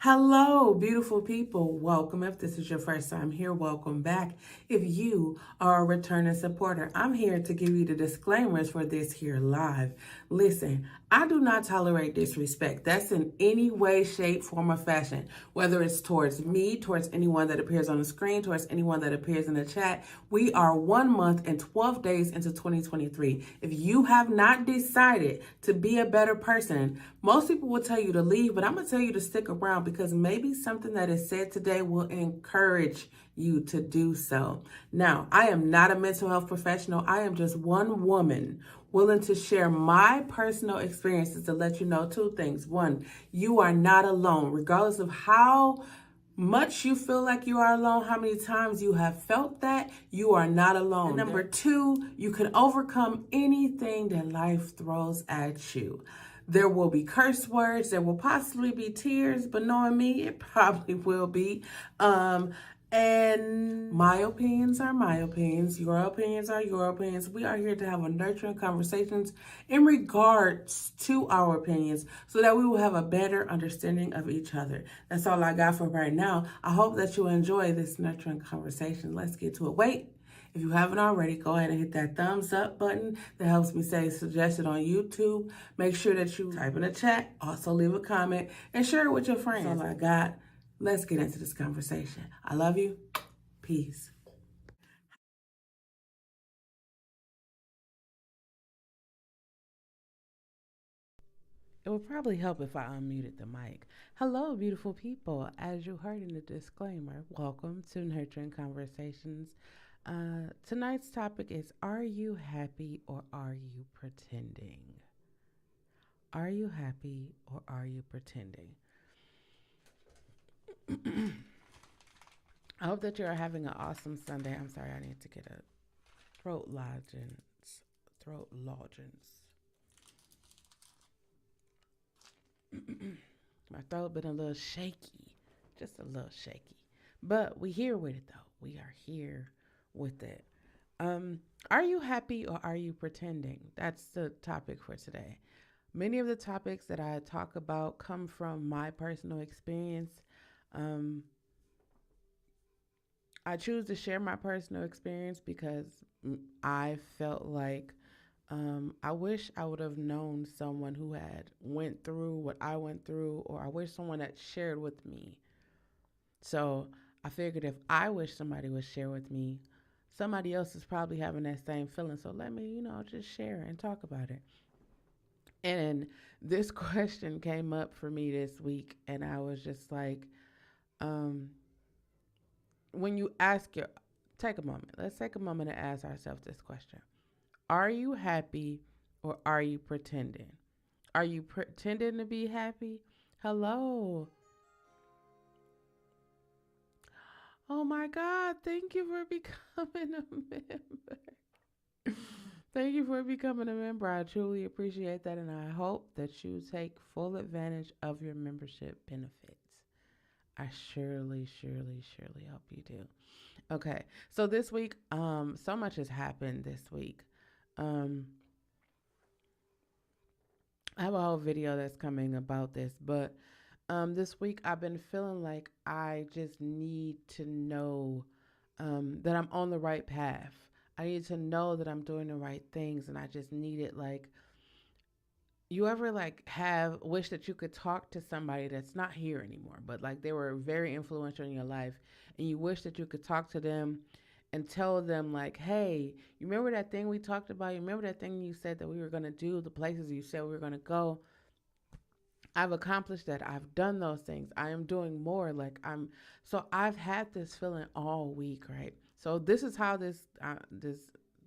Hello, beautiful people. Welcome. If this is your first time here, welcome back. If you are a returning supporter, I'm here to give you the disclaimers for this here live. Listen, I do not tolerate disrespect. That's in any way, shape, form, or fashion, whether it's towards me, towards anyone that appears on the screen, towards anyone that appears in the chat. We are 1 month and 12 days into 2023. If you have not decided to be a better person, most people will tell you to leave, but I'm going to tell you to stick around because maybe something that is said today will encourage you to do so. Now, I am not a mental health professional. I am just one woman willing to share my personal experiences to let you know two things. One, you are not alone, regardless of how much you feel like you are alone, how many times you have felt that, you are not alone. And number two, you can overcome anything that life throws at you. There will be curse words, there will possibly be tears, but knowing me, it probably will be. And my opinions are my opinions. Your opinions are your opinions. We are here to have a nurturing conversations in regards to our opinions so that we will have a better understanding of each other. That's all I got for right now. I hope that you enjoy this nurturing conversation. Let's get to it. Wait. If you haven't already, go ahead and hit that thumbs up button that helps me say suggested on YouTube. Make sure that you type in the chat, also leave a comment, and share it with your friends. That's all I got. Let's get into this conversation. I love you. Peace. It would probably help if I unmuted the mic. Hello, beautiful people. As you heard in the disclaimer, welcome to Nurturing Conversations. Tonight's topic is, are you happy or are you pretending? Are you happy or are you pretending? I hope that you're having an awesome Sunday. I'm sorry, I need to get a throat lozenge. Throat lozenge. My throat been a little shaky, just a little shaky. But we here with it though. We are here with it. Are you happy or are you pretending? That's the topic for today. Many of the topics that I talk about come from my personal experience. Um, I choose to share my personal experience because I felt like I wish I would have known someone who had went through what I went through, or I wish someone had shared with me. So I figured if I wish somebody would share with me, somebody else is probably having that same feeling. So let me, just share and talk about it. And this question came up for me this week, and I was just like, um, when you ask your, take a moment. Let's take a moment to ask ourselves this question. Are you happy or are you pretending? Are you pretending to be happy? Hello. Oh my God. Thank you for becoming a member. Thank you for becoming a member. I truly appreciate that. And I hope that you take full advantage of your membership benefits. I surely hope you do. Okay. So this week, so much has happened this week. Um, I have a whole video that's coming about this, but this week I've been feeling like I just need to know that I'm on the right path. I need to know that I'm doing the right things, and I just need it. Like, you ever like have wish that you could talk to somebody that's not here anymore, but like they were very influential in your life, and you wish that you could talk to them and tell them like, hey, you remember that thing we talked about? You remember that thing you said that we were going to do, the places you said we were going to go? I've accomplished that. I've done those things. I am doing more. So I've had this feeling all week, right? So this is how this,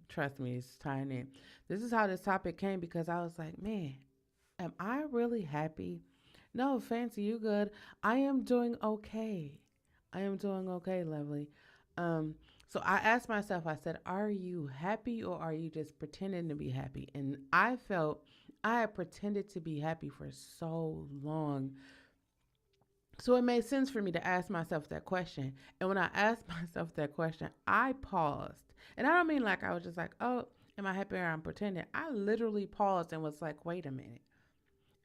trust me, it's tying in. This is how this topic came because I was like, man, am I really happy? No, Fancy, you good. I am doing okay. I am doing okay, lovely. Um, so I asked myself, I said, are you happy or are you just pretending to be happy? And I felt I had pretended to be happy for so long. So it made sense for me to ask myself that question. And when I asked myself that question, I paused. And I don't mean like I was just like, oh, am I happy or I'm pretending? I literally paused and was like, wait a minute.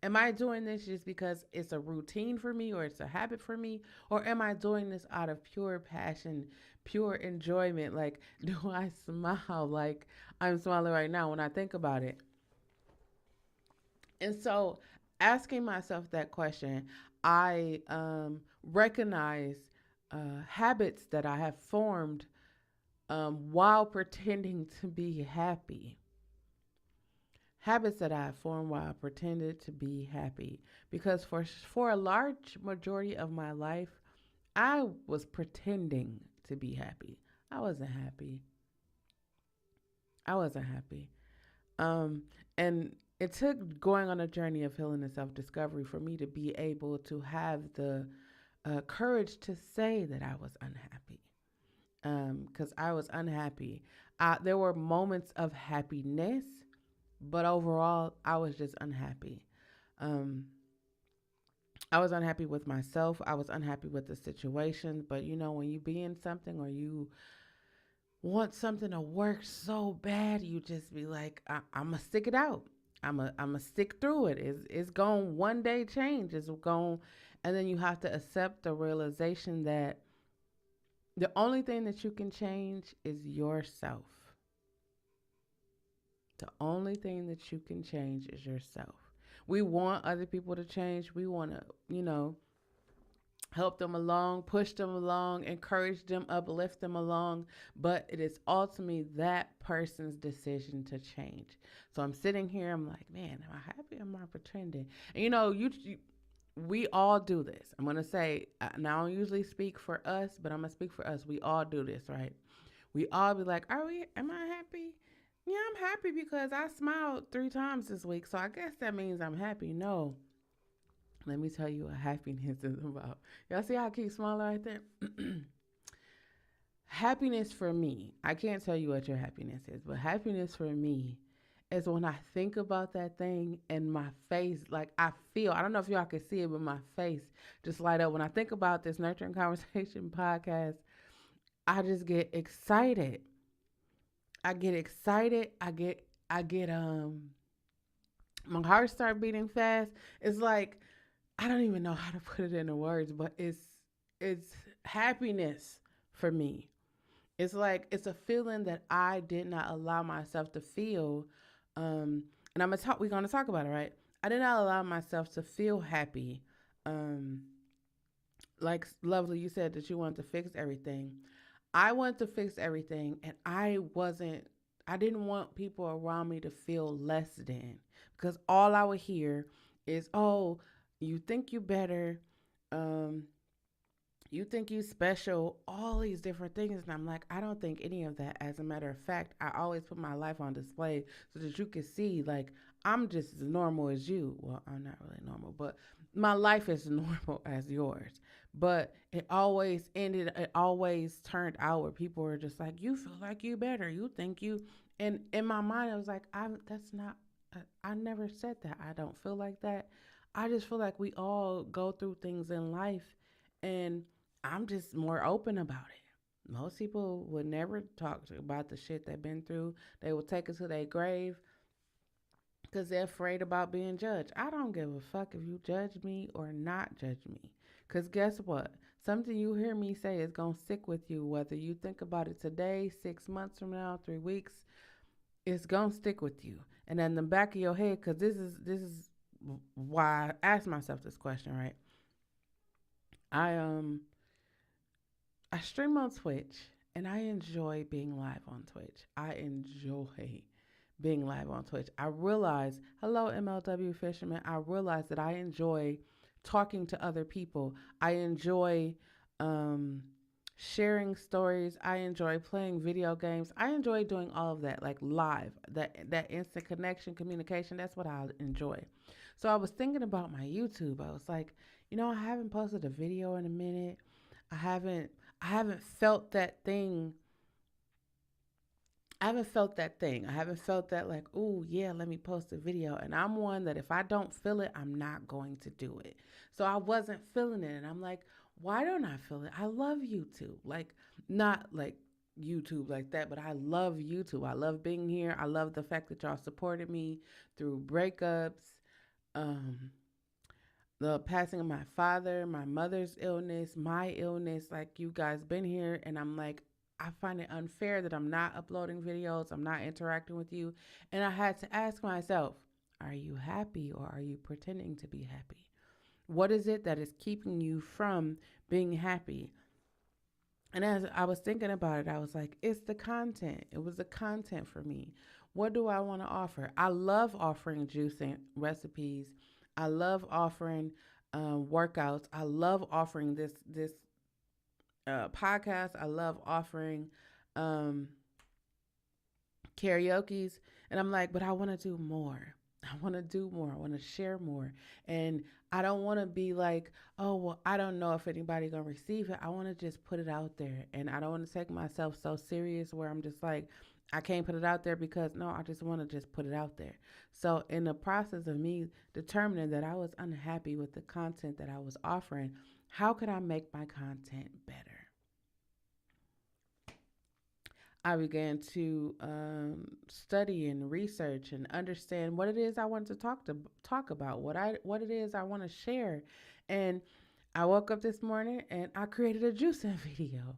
Am I doing this just because it's a routine for me or it's a habit for me? Or am I doing this out of pure passion, pure enjoyment? Like, do I smile like I'm smiling right now when I think about it? And so, asking myself that question, I recognize habits that I have formed while pretending to be happy. Habits that I have formed while I pretended to be happy. Because for a large majority of my life, I was pretending to be happy. I wasn't happy. I wasn't happy. Um, and it took going on a journey of healing and self discovery for me to be able to have the courage to say that I was unhappy. Because I was unhappy. There were moments of happiness, but overall, I was just unhappy. Um, I was unhappy with myself. I was unhappy with the situation. But you know, when you be in something or you want something to work so bad, you just be like, I'm gonna stick it out. I'm gonna stick through it. It's going one day change. It's going, and then you have to accept the realization that the only thing that you can change is yourself. The only thing that you can change is yourself. We want other people to change. We want to, help them along, push them along, encourage them, uplift them along. But it is ultimately that person's decision to change. So I'm sitting here, I'm like, man, am I happy? Am I pretending? And we all do this. I'm going to say, now I don't usually speak for us, but I'm going to speak for us. We all do this, right? We all be like, am I happy? Yeah, I'm happy because I smiled 3 times this week. So I guess that means I'm happy. No, let me tell you what happiness is about. Y'all see how I keep smiling right there? Happiness for me, I can't tell you what your happiness is, but happiness for me is when I think about that thing and my face, like I don't know if y'all can see it, but my face just light up. When I think about this Nurturing Conversation podcast, I just get excited. I get excited. I get my heart start beating fast. It's like I don't even know how to put it into words, but it's happiness for me. It's like it's a feeling that I did not allow myself to feel. And we're gonna talk about it, right? I did not allow myself to feel happy. Um, like Lovely, you said that you wanted to fix everything. I wanted to fix everything, and I didn't want people around me to feel less than because all I would hear is, "Oh, you think you better, um, you think you special," all these different things, and I'm like, I don't think any of that. As a matter of fact, I always put my life on display so that you can see, like, I'm just as normal as you. Well, I'm not really normal, but my life is normal as yours. But it always turned out where people were just like, you feel like you better, you think you, and in my mind, I was like, that's not, I never said that. I don't feel like that. I just feel like we all go through things in life, and I'm just more open about it. Most people would never talk about the shit they've been through. They will take it to their grave because they're afraid about being judged. I don't give a fuck if you judge me or not judge me. Because guess what? Something you hear me say is going to stick with you, whether you think about it today, 6 months from now, 3 weeks, it's going to stick with you. And in the back of your head, because this is why I asked myself this question, right? I I stream on Twitch and I enjoy being live on Twitch. I enjoy being live on Twitch. I realize, hello MLW Fisherman, I realize that I enjoy talking to other people. I enjoy um, sharing stories. I enjoy playing video games. I enjoy doing all of that, like live, that instant connection, communication. That's what I enjoy. So I was thinking about my YouTube. I was like, I haven't posted a video in a minute. I haven't I haven't felt that thing. I haven't felt that thing. I haven't felt that like, oh yeah, let me post a video. And I'm one that if I don't feel it, I'm not going to do it. So I wasn't feeling it. And I'm like, why don't I feel it? I love YouTube. Like not like YouTube like that, but I love YouTube. I love being here. I love the fact that y'all supported me through breakups, um, the passing of my father, my mother's illness, my illness. Like, you guys been here, and I'm like, I find it unfair that I'm not uploading videos, I'm not interacting with you. And I had to ask myself, are you happy or are you pretending to be happy? What is it that is keeping you from being happy? And as I was thinking about it, I was like, it's the content. It was the content for me. What do I want to offer? I love offering juicing recipes. I love offering workouts. I love offering this podcast. I love offering um, karaoke's. And I'm like, but I want to do more. I want to do more. I want to share more. And I don't want to be like, oh, well, I don't know if anybody going to receive it. I want to just put it out there. And I don't want to take myself so serious where I'm just like, I can't put it out there because no, I just want to just put it out there. So in the process of me determining that I was unhappy with the content that I was offering, how could I make my content better? I began to study and research and understand what it is I want to talk about, what it is I want to share. And I woke up this morning and I created a juicing video.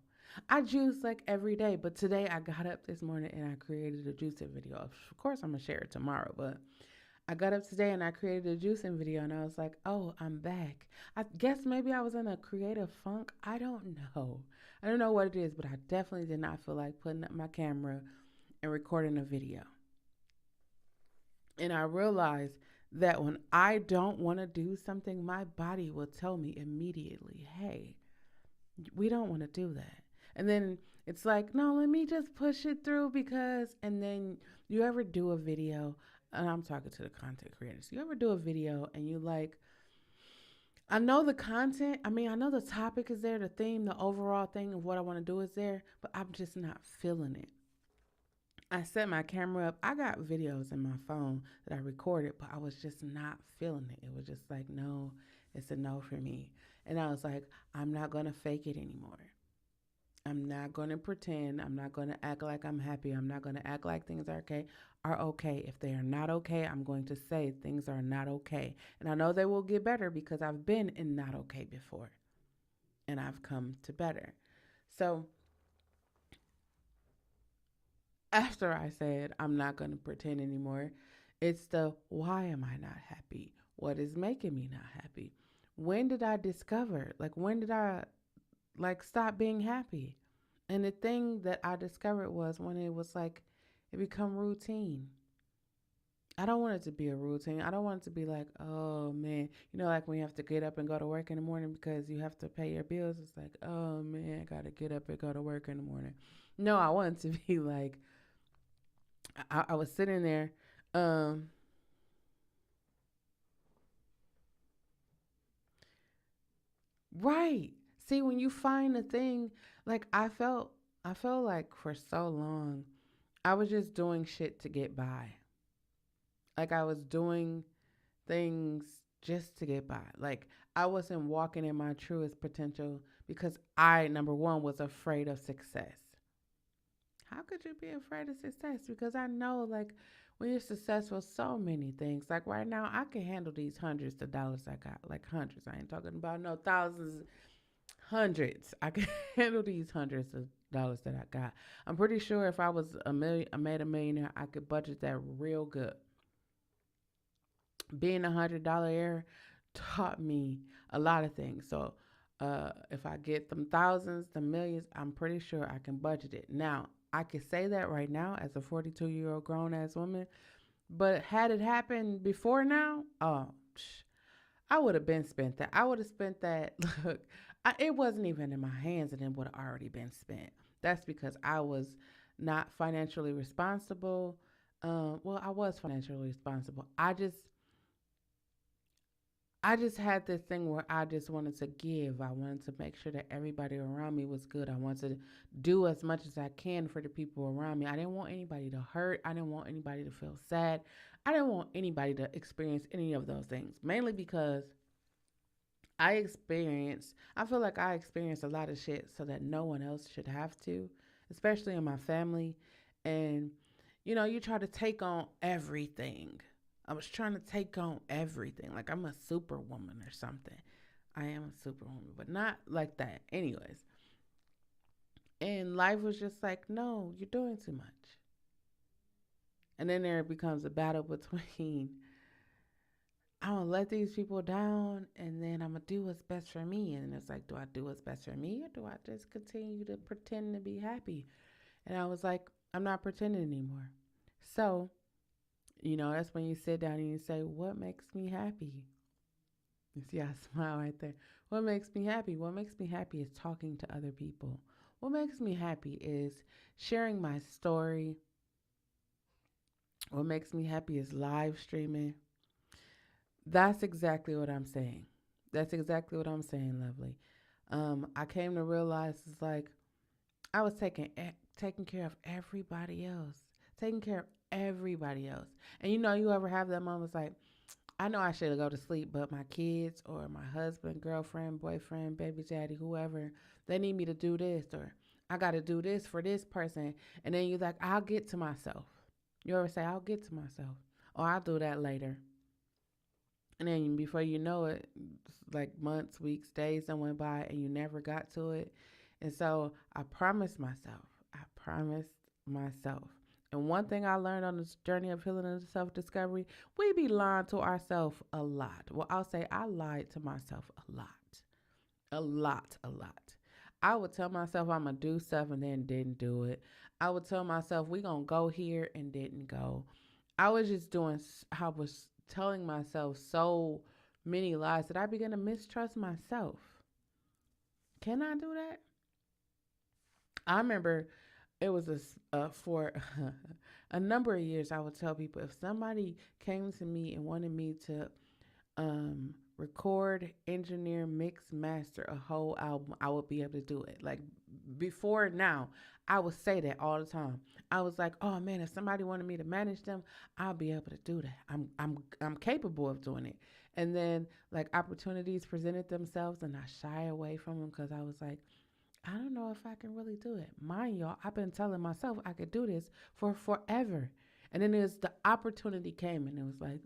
I juice like every day, but today I got up this morning and I created a juicing video. Of course, I'm gonna share it tomorrow, but I got up today and I created a juicing video, and I was like, oh, I'm back. I guess maybe I was in a creative funk. I don't know. I don't know what it is, but I definitely did not feel like putting up my camera and recording a video. And I realized that when I don't want to do something, my body will tell me immediately, hey, we don't want to do that. And then it's like, no, let me just push it through because, and then you ever do a video, and I'm talking to the content creators, you ever do a video and you like, I know the content, I mean, I know the topic is there, the theme, the overall thing of what I want to do is there, but I'm just not feeling it. I set my camera up. I got videos in my phone that I recorded, but I was just not feeling it. It was just like, no, it's a no for me. And I was like, I'm not going to fake it anymore. I'm not going to pretend. I'm not going to act like I'm happy. I'm not going to act like things are okay. If they are not okay, I'm going to say things are not okay. And I know they will get better because I've been in not okay before and I've come to better. So after I said I'm not going to pretend anymore, it's the why am I not happy? What is making me not happy? When did I discover? Like, when did I stop being happy? And the thing that I discovered was when it was like it become routine. I don't want it to be a routine. I don't want it to be like, oh man, like when you have to get up and go to work in the morning because you have to pay your bills. It's like, oh man, I gotta get up and go to work in the morning. No, I want it to be like I was sitting there, um, right. See, when you find a thing, like I felt like for so long, I was just doing shit to get by. Like I was doing things just to get by. Like I wasn't walking in my truest potential because I, number one, was afraid of success. How could you be afraid of success? Because I know, like, when you're successful, so many things. Like right now, I can handle these hundreds of dollars I got. Like hundreds. I ain't talking about no thousands, hundreds. I can handle these hundreds of dollars that I got. I'm pretty sure if I was I made a millionaire, I could budget that real good. Being $100 air taught me a lot of things. So if I get them thousands, the millions, I'm pretty sure I can budget it. Now, I can say that right now as a 42-year-old grown ass woman, but had it happened before now, oh, I would have been spent that. I would have spent that. Look, it wasn't even in my hands and it would have already been spent. That's because I was not financially responsible. Well, I was financially responsible. I just had this thing where I just wanted to give. I wanted to make sure that everybody around me was good. I wanted to do as much as I can for the people around me. I didn't want anybody to hurt. I didn't want anybody to feel sad. I didn't want anybody to experience any of those things. Mainly because I feel like I experienced a lot of shit so that no one else should have to, especially in my family. And, you try to take on everything. I was trying to take on everything. Like I'm a superwoman or something. I am a superwoman, but not like that. Anyways, and life was just like, no, you're doing too much. And then there becomes a battle between I'm gonna let these people down and then I'm gonna do what's best for me. And it's like, do I do what's best for me or do I just continue to pretend to be happy? And I was like, I'm not pretending anymore. So, that's when you sit down and you say, what makes me happy? You see, I smile right there. What makes me happy? What makes me happy is talking to other people. What makes me happy is sharing my story. What makes me happy is live streaming. That's exactly what I'm saying. That's exactly what I'm saying, lovely. I came to realize it's like I was taking care of everybody else, taking care of everybody else. And you ever have that moment? It's like I know I should go to sleep, but my kids or my husband, girlfriend, boyfriend, baby daddy, whoever, they need me to do this or I got to do this for this person. And then you're like, I'll get to myself. You ever say, I'll get to myself? Or I'll do that later. And then before you know it, like months, weeks, days that went by and you never got to it. And so I promised myself, I promised myself. And one thing I learned on this journey of healing and self discovery, we be lying to ourselves a lot. Well, I'll say I lied to myself a lot. A lot, a lot. I would tell myself I'm going to do stuff and then didn't do it. I would tell myself we going to go here and didn't go. I was just doing, I was telling myself so many lies that I began to mistrust myself. Can I do that? I remember it was for a number of years. I would tell people if somebody came to me and wanted me to record, engineer, mix, master a whole album, I would be able to do it. Like before now, I would say that all the time. I was like, oh man, if somebody wanted me to manage them, I'll be able to do that. I'm capable of doing it. And then like opportunities presented themselves, and I shy away from them because I was like, I don't know if I can really do it. Mind y'all, I've been telling myself I could do this for forever. And then there's the opportunity came and it was like,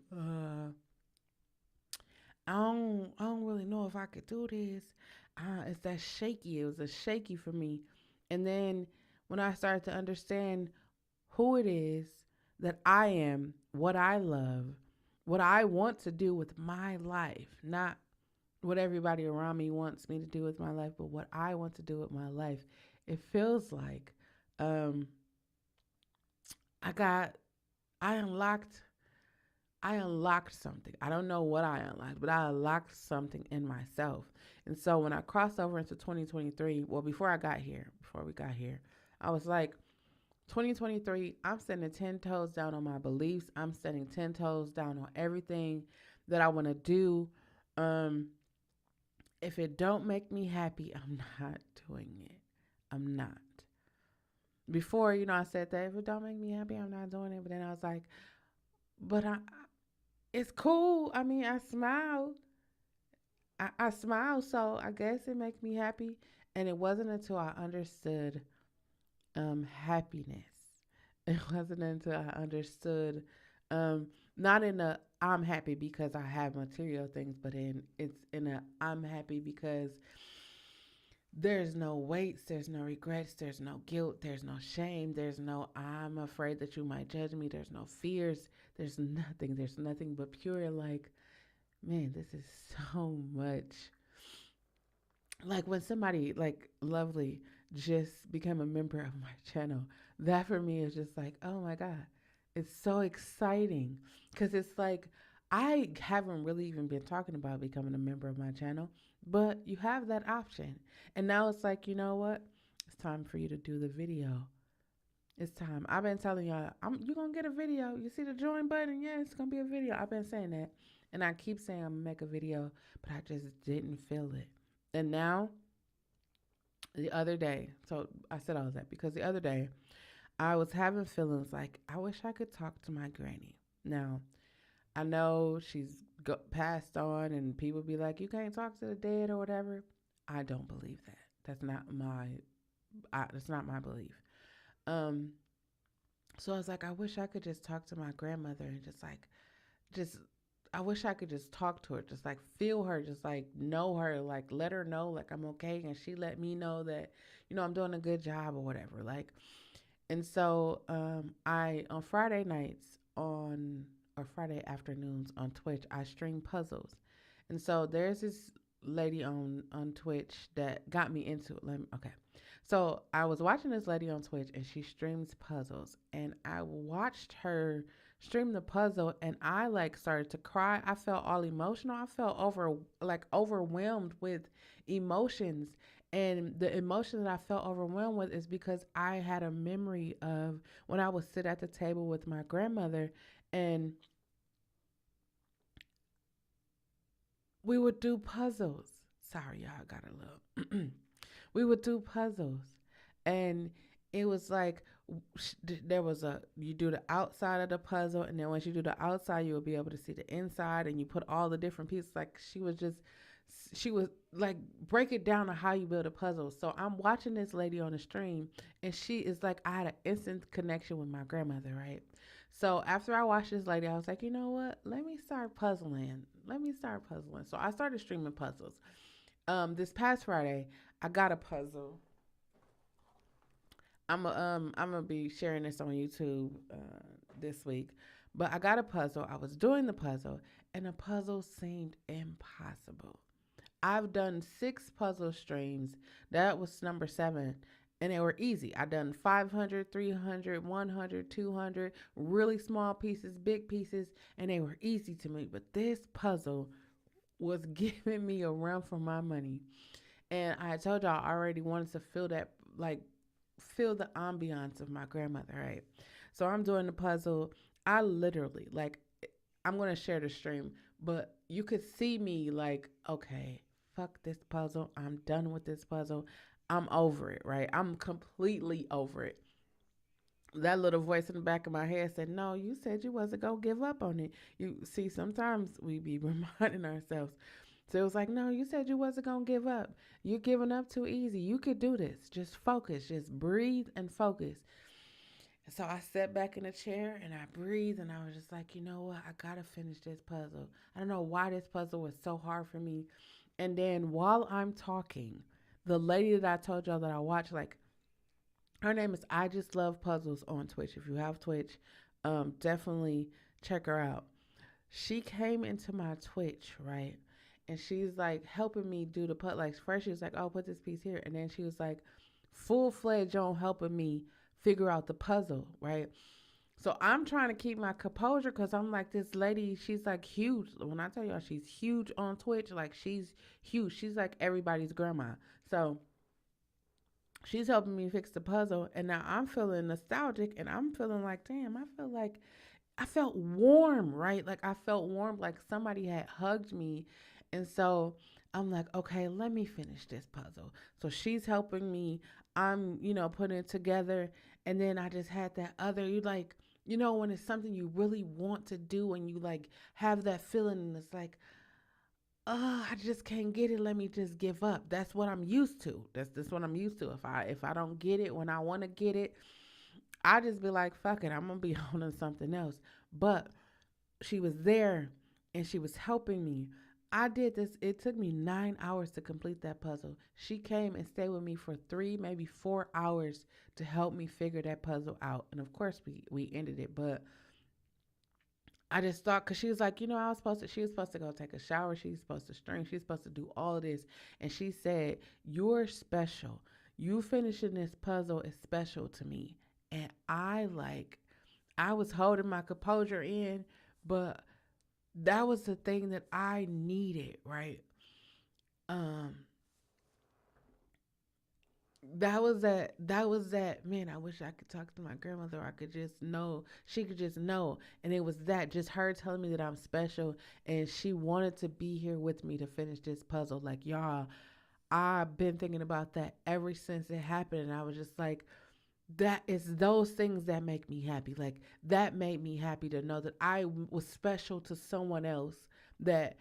I don't really know if I could do this. It's that shaky. It was a shaky for me. And then when I started to understand who it is that I am, what I love, what I want to do with my life, not what everybody around me wants me to do with my life, but what I want to do with my life. It feels like um, I got, I unlocked, I unlocked something. I don't know what I unlocked, but I unlocked something in myself. And so when I crossed over into 2023, well, before we got here, I was like, 2023, I'm setting 10 toes down on my beliefs. I'm setting 10 toes down on everything that I want to do. Um, if it don't make me happy, I'm not doing it. I'm not. Before, I said that if it don't make me happy, I'm not doing it. But then I was like, but it's cool. I mean, I smiled. I smiled, so I guess it makes me happy. And it wasn't until I understood happiness. It wasn't until I understood, not in a I'm happy because I have material things, but it's in a I'm happy because there's no weights, there's no regrets, there's no guilt, there's no shame, there's no I'm afraid that you might judge me, there's no fears, there's nothing but pure like, man, this is so much. Like when somebody like lovely just became a member of my channel, that for me is just like, oh my God, it's so exciting because it's like I haven't really even been talking about becoming a member of my channel, but you have that option. And now it's like, you know what? It's time for you to do the video. It's time. I've been telling y'all, you're gonna get a video. You see the join button? Yeah, it's gonna be a video. I've been saying that. And I keep saying I'm gonna make a video, but I just didn't feel it. And now the other day, so I said all of that because the other day I was having feelings like I wish I could talk to my granny. Now, I know she's passed on and people be like, you can't talk to the dead or whatever. I don't believe that. That's not my belief. Um, so I was like, I wish I could just talk to my grandmother and just like just I wish I could just talk to her, just like feel her, just like know her, like let her know like I'm okay, and she let me know that I'm doing a good job or whatever. Like, and so I on Friday nights on or Friday afternoons on Twitch I stream puzzles, and so there's this lady on Twitch that got me into it. Okay, so I was watching this lady on Twitch and she streams puzzles, and I watched her stream the puzzle and I like started to cry. I felt all emotional. I felt overwhelmed with emotions, and the emotion that I felt overwhelmed with is because I had a memory of when I would sit at the table with my grandmother and we would do puzzles. Sorry, y'all, I got a little. We would do puzzles. And it was like there was you do the outside of the puzzle, and then once you do the outside you will be able to see the inside, and you put all the different pieces. Like she was like break it down to how you build a puzzle. So I'm watching this lady on the stream, and she is like, I had an instant connection with my grandmother, right? So after I watched this lady, I was like, you know what, let me start puzzling. So I started streaming puzzles. This past Friday I got a puzzle. I'm gonna be sharing this on YouTube this week. But I got a puzzle. I was doing the puzzle, and the puzzle seemed impossible. I've done 6 puzzle streams. That was number 7. And they were easy. I done 500, 300, 100, 200, really small pieces, big pieces, and they were easy to me. But this puzzle was giving me a run for my money. And I told y'all I already wanted to feel that, like, feel the ambiance of my grandmother, right? So I'm doing the puzzle. I literally, like, I'm going to share the stream, but you could see me like, okay, fuck this puzzle. I'm done with this puzzle. I'm over it, right? I'm completely over it. That little voice in the back of my head said, no, you said you wasn't going to give up on it. You see, sometimes we be reminding ourselves. So it was like, no, you said you wasn't going to give up. You're giving up too easy. You could do this. Just focus. Just breathe and focus. And so I sat back in a chair and I breathed and I was just like, you know what? I got to finish this puzzle. I don't know why this puzzle was so hard for me. And then while I'm talking, the lady that I told y'all that I watch, like, her name is I Just Love Puzzles on Twitch. If you have Twitch, definitely check her out. She came into my Twitch, right? And she's like helping me do the put. Like first she was like, "Oh, put this piece here," and then she was like, full fledged on helping me figure out the puzzle, right? So I'm trying to keep my composure because I'm like, this lady, she's like huge. When I tell y'all she's huge on Twitch, like she's huge. She's like everybody's grandma. So she's helping me fix the puzzle, and now I'm feeling nostalgic, and I'm feeling like, damn, I felt warm, right? Like I felt warm, like somebody had hugged me. And so I'm like, okay, let me finish this puzzle. So she's helping me. I'm, putting it together. And then I just had that other, you like, when it's something you really want to do and you like have that feeling and it's like, oh, I just can't get it. Let me just give up. That's what I'm used to. That's what I'm used to. If I don't get it when I want to get it, I just be like, fuck it, I'm gonna be on to something else. But she was there and she was helping me. I did this. It took me 9 hours to complete that puzzle. She came and stayed with me for 3, maybe 4 hours to help me figure that puzzle out. And of course, we ended it. But I just thought, because she was like, she was supposed to go take a shower. She's supposed to string. She's supposed to do all of this. And she said, you're special. You finishing this puzzle is special to me. And I was holding my composure in, but that was the thing that I needed, right? Um, that man, I wish I could talk to my grandmother. I could just know, she could just know. And it was that, just her telling me that I'm special, and she wanted to be here with me to finish this puzzle. Like, y'all, I've been thinking about that ever since it happened. And I was just like, that is those things that make me happy. Like that made me happy to know that I was special to someone else, that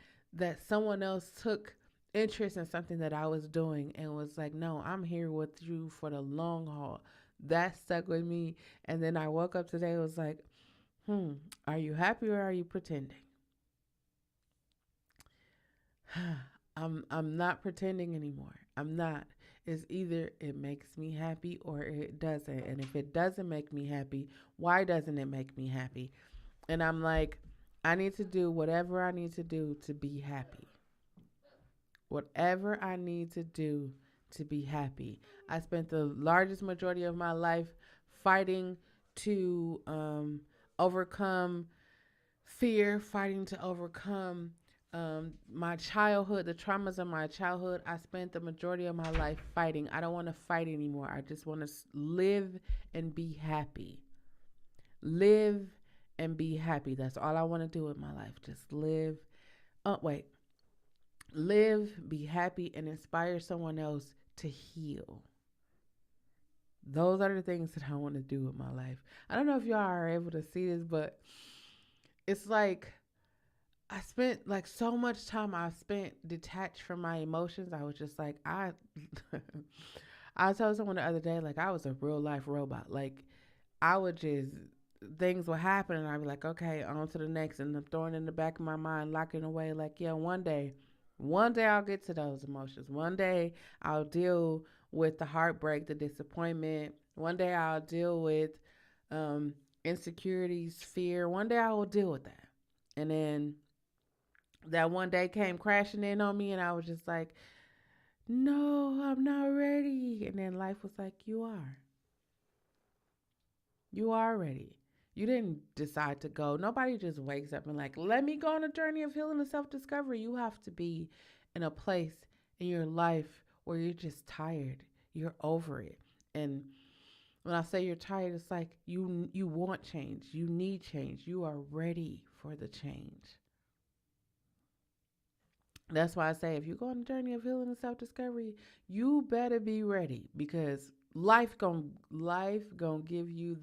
someone else took interest in something that I was doing and was like, no, I'm here with you for the long haul. That stuck with me. And then I woke up today and was like, are you happy or are you pretending? I'm not pretending anymore. I'm not. It's either it makes me happy or it doesn't. And if it doesn't make me happy, why doesn't it make me happy? And I'm like, I need to do whatever I need to do to be happy. Whatever I need to do to be happy. I spent the largest majority of my life fighting to overcome fear, fighting to overcome my childhood, the traumas of my childhood. I spent the majority of my life fighting. I don't want to fight anymore. I just want to live and be happy. Live and be happy. That's all I want to do with my life. Just live. Oh, wait. Live, be happy, and inspire someone else to heal. Those are the things that I want to do with my life. I don't know if y'all are able to see this, but it's like I spent like so much time I spent detached from my emotions. I was just like I told someone the other day like I was a real life robot. Like I would just things would happen and I'd be like, okay, on to the next, and I'm throwing it in the back of my mind, locking away like, yeah, one day I'll get to those emotions. One day I'll deal with the heartbreak, the disappointment. One day I'll deal with um insecurities, fear. One day I will deal with that. And then that one day came crashing in on me and I was just like, no, I'm not ready. And then life was like, you are. You are ready. You didn't decide to go. Nobody just wakes up and like, let me go on a journey of healing and self-discovery. You have to be in a place in your life where you're just tired. You're over it. And when I say you're tired, it's like you want change. You need change. You are ready for the change. That's why I say if you go on a journey of healing and self discovery, you better be ready because life gonna give you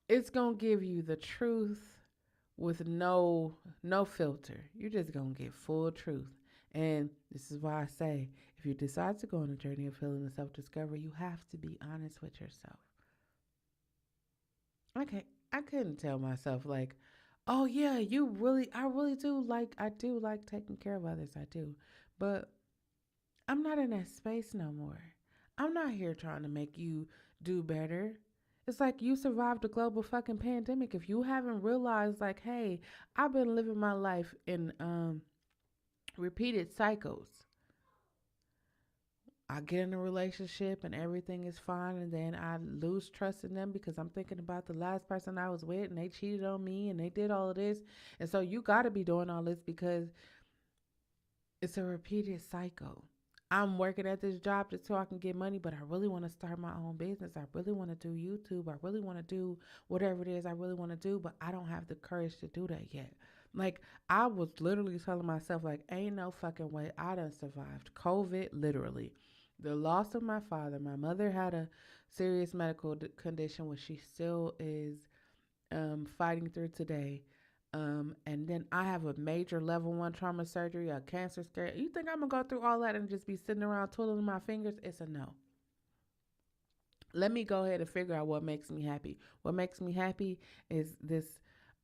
it's gonna give you the truth with no filter. You're just gonna get full truth. And this is why I say if you decide to go on a journey of healing and self discovery, you have to be honest with yourself. Okay, I couldn't tell myself like, oh yeah, I really I do like taking care of others. I do. But I'm not in that space no more. I'm not here trying to make you do better. It's like you survived a global fucking pandemic. If you haven't realized like, hey, I've been living my life in repeated cycles. I get in a relationship and everything is fine, and then I lose trust in them because I'm thinking about the last person I was with and they cheated on me and they did all of this. And so you got to be doing all this because it's a repeated cycle. I'm working at this job just so I can get money, but I really want to start my own business. I really want to do YouTube. I really want to do whatever it is I really want to do, but I don't have the courage to do that yet. Like, I was literally telling myself, like, ain't no fucking way I done survived COVID, literally. The loss of my father. My mother had a serious medical condition, which she still is fighting through today. And then I have a major level one trauma surgery, a cancer scare. You think I'm gonna go through all that and just be sitting around twiddling my fingers? It's a no. Let me go ahead and figure out what makes me happy. What makes me happy is this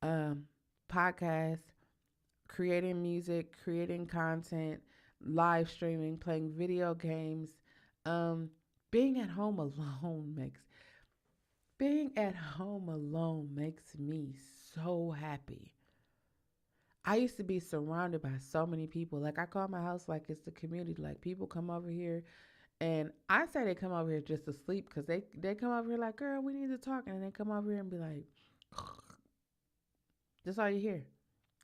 um, podcast, creating music, creating content, live streaming, playing video games. Um, being at home alone makes being at home alone makes me so happy. I used to be surrounded by so many people. Like I call my house like it's the community. Like people come over here, and I say they come over here just to sleep because they come over here like, girl, we need to talk, and then they come over here and be like, that's all you hear.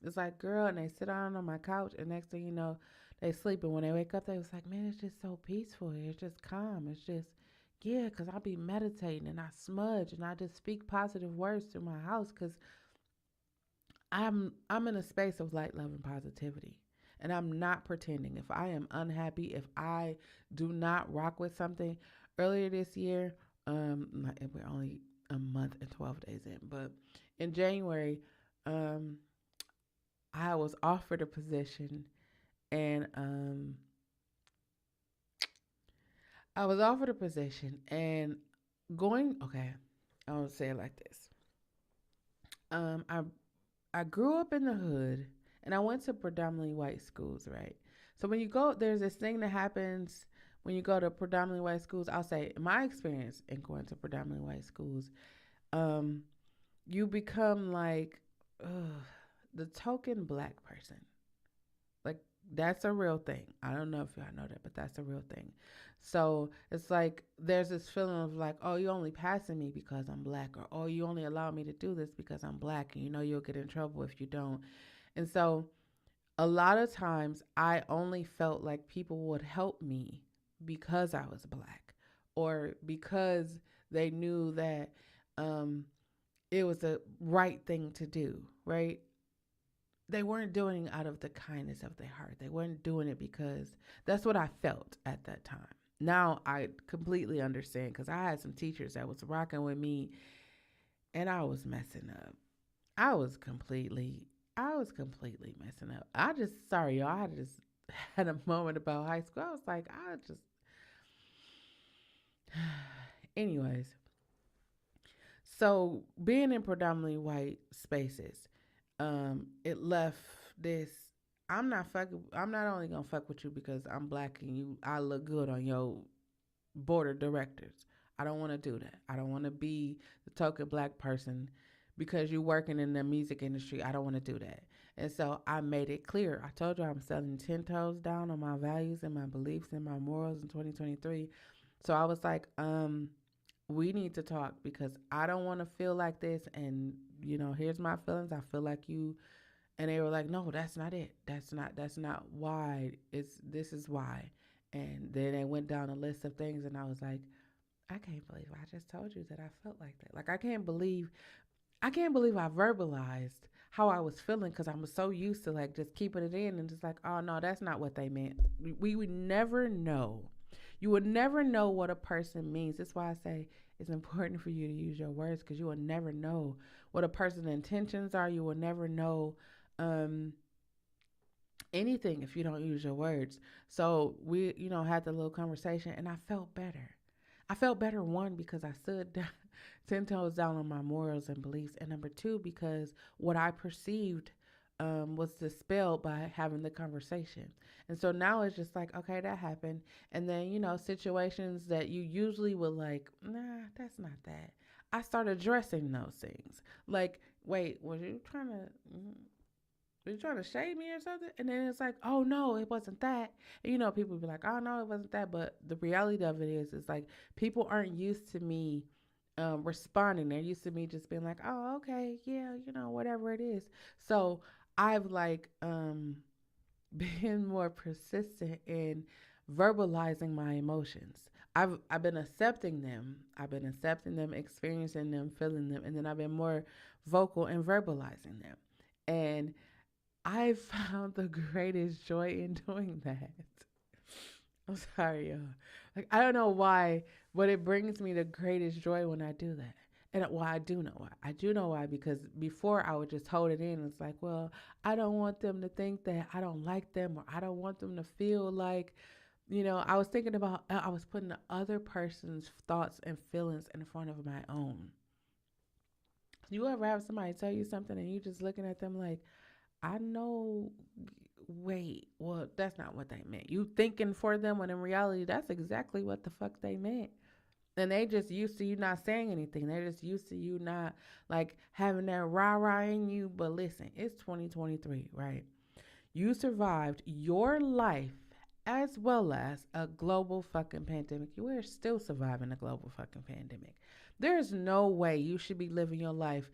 It's like, girl, and they sit down on my couch, and next thing you know, they sleep. And when they wake up, they was like, man, it's just so peaceful. It's just calm. It's just, yeah, because I be meditating and I smudge and I just speak positive words to my house because I'm in a space of light, love, and positivity. And I'm not pretending. If I am unhappy, if I do not rock with something, earlier this year, we're only a month and 12 days in, but in January, um, I was offered a position, and I was offered a position, and okay, I will say it like this. I grew up in the hood And I went to predominantly white schools, right? So when you go, there's this thing that happens when you go to predominantly white schools. I'll say, in my experience in going to predominantly white schools, um, you become like ugh, the token black person. Like that's a real thing. I don't know if y'all know that, but that's a real thing. So it's like there's this feeling of like, oh, you only passing me because I'm black, or oh, you only allow me to do this because I'm black, and you know you'll get in trouble if you don't. And so a lot of times I only felt like people would help me because I was black, or because they knew that um, it was the right thing to do, right? They weren't doing it out of the kindness of their heart. They weren't doing it because that's what I felt at that time. Now I completely understand because I had some teachers that was rocking with me and I was messing up. I was completely I was completely messing up. I just sorry y'all. I just had a moment about high school. I was like, I just anyways. So being in predominantly white spaces, it left this. I'm not only gonna fuck with you because I'm black and I look good on your board of directors. I don't want to do that. I don't want to be the token black person because you're working in the music industry. I don't want to do that. And so I made it clear. I told you I'm selling 10 toes down on my values and my beliefs and my morals in 2023. So I was like, we need to talk because I don't want to feel like this. And, here's my feelings. I feel like you. And they were like, no, that's not it. That's not why. This is why. And then they went down a list of things. And I was like, I can't believe I just told you that I felt like that. Like, I can't believe I verbalized how I was feeling because I'm so used to like just keeping it in and just like, oh no, that's not what they meant. We would never know. You would never know what a person means. That's why I say it's important for you to use your words because you will never know what a person's intentions are. You will never know um, anything if you don't use your words. So we, had the little conversation and I felt better. I felt better, one, because I stood down, 10 toes down on my morals and beliefs. And number two, because what I perceived was dispelled by having the conversation. And so now it's just like, okay, that happened. And then, situations that you usually would like, nah, that's not that. I started addressing those things. Like, wait, were you trying to shade me or something? And then it's like, oh no, it wasn't that. And people be like, oh no, it wasn't that. But the reality of it is like people aren't used to me responding. They're used to me just being like, oh, okay, yeah, whatever it is. So I've like been more persistent in verbalizing my emotions. I've been accepting them. I've been accepting them, experiencing them, feeling them, and then I've been more vocal in verbalizing them. And I found the greatest joy in doing that. I'm sorry, y'all. Like, I don't know why, but it brings me the greatest joy when I do that. And well, I do know why. I do know why because before I would just hold it in. It's like, well, I don't want them to think that I don't like them or I don't want them to feel like, I was thinking about, I was putting the other person's thoughts and feelings in front of my own. You ever have somebody tell you something and you just looking at them like, I know, wait, well, that's not what they meant. You thinking for them when in reality, that's exactly what the fuck they meant. And they just used to you not saying anything. They're just used to you not like having that rah rah in you. But listen, it's 2023, right? You survived your life as well as a global fucking pandemic. You are still surviving a global fucking pandemic. There's no way you should be living your life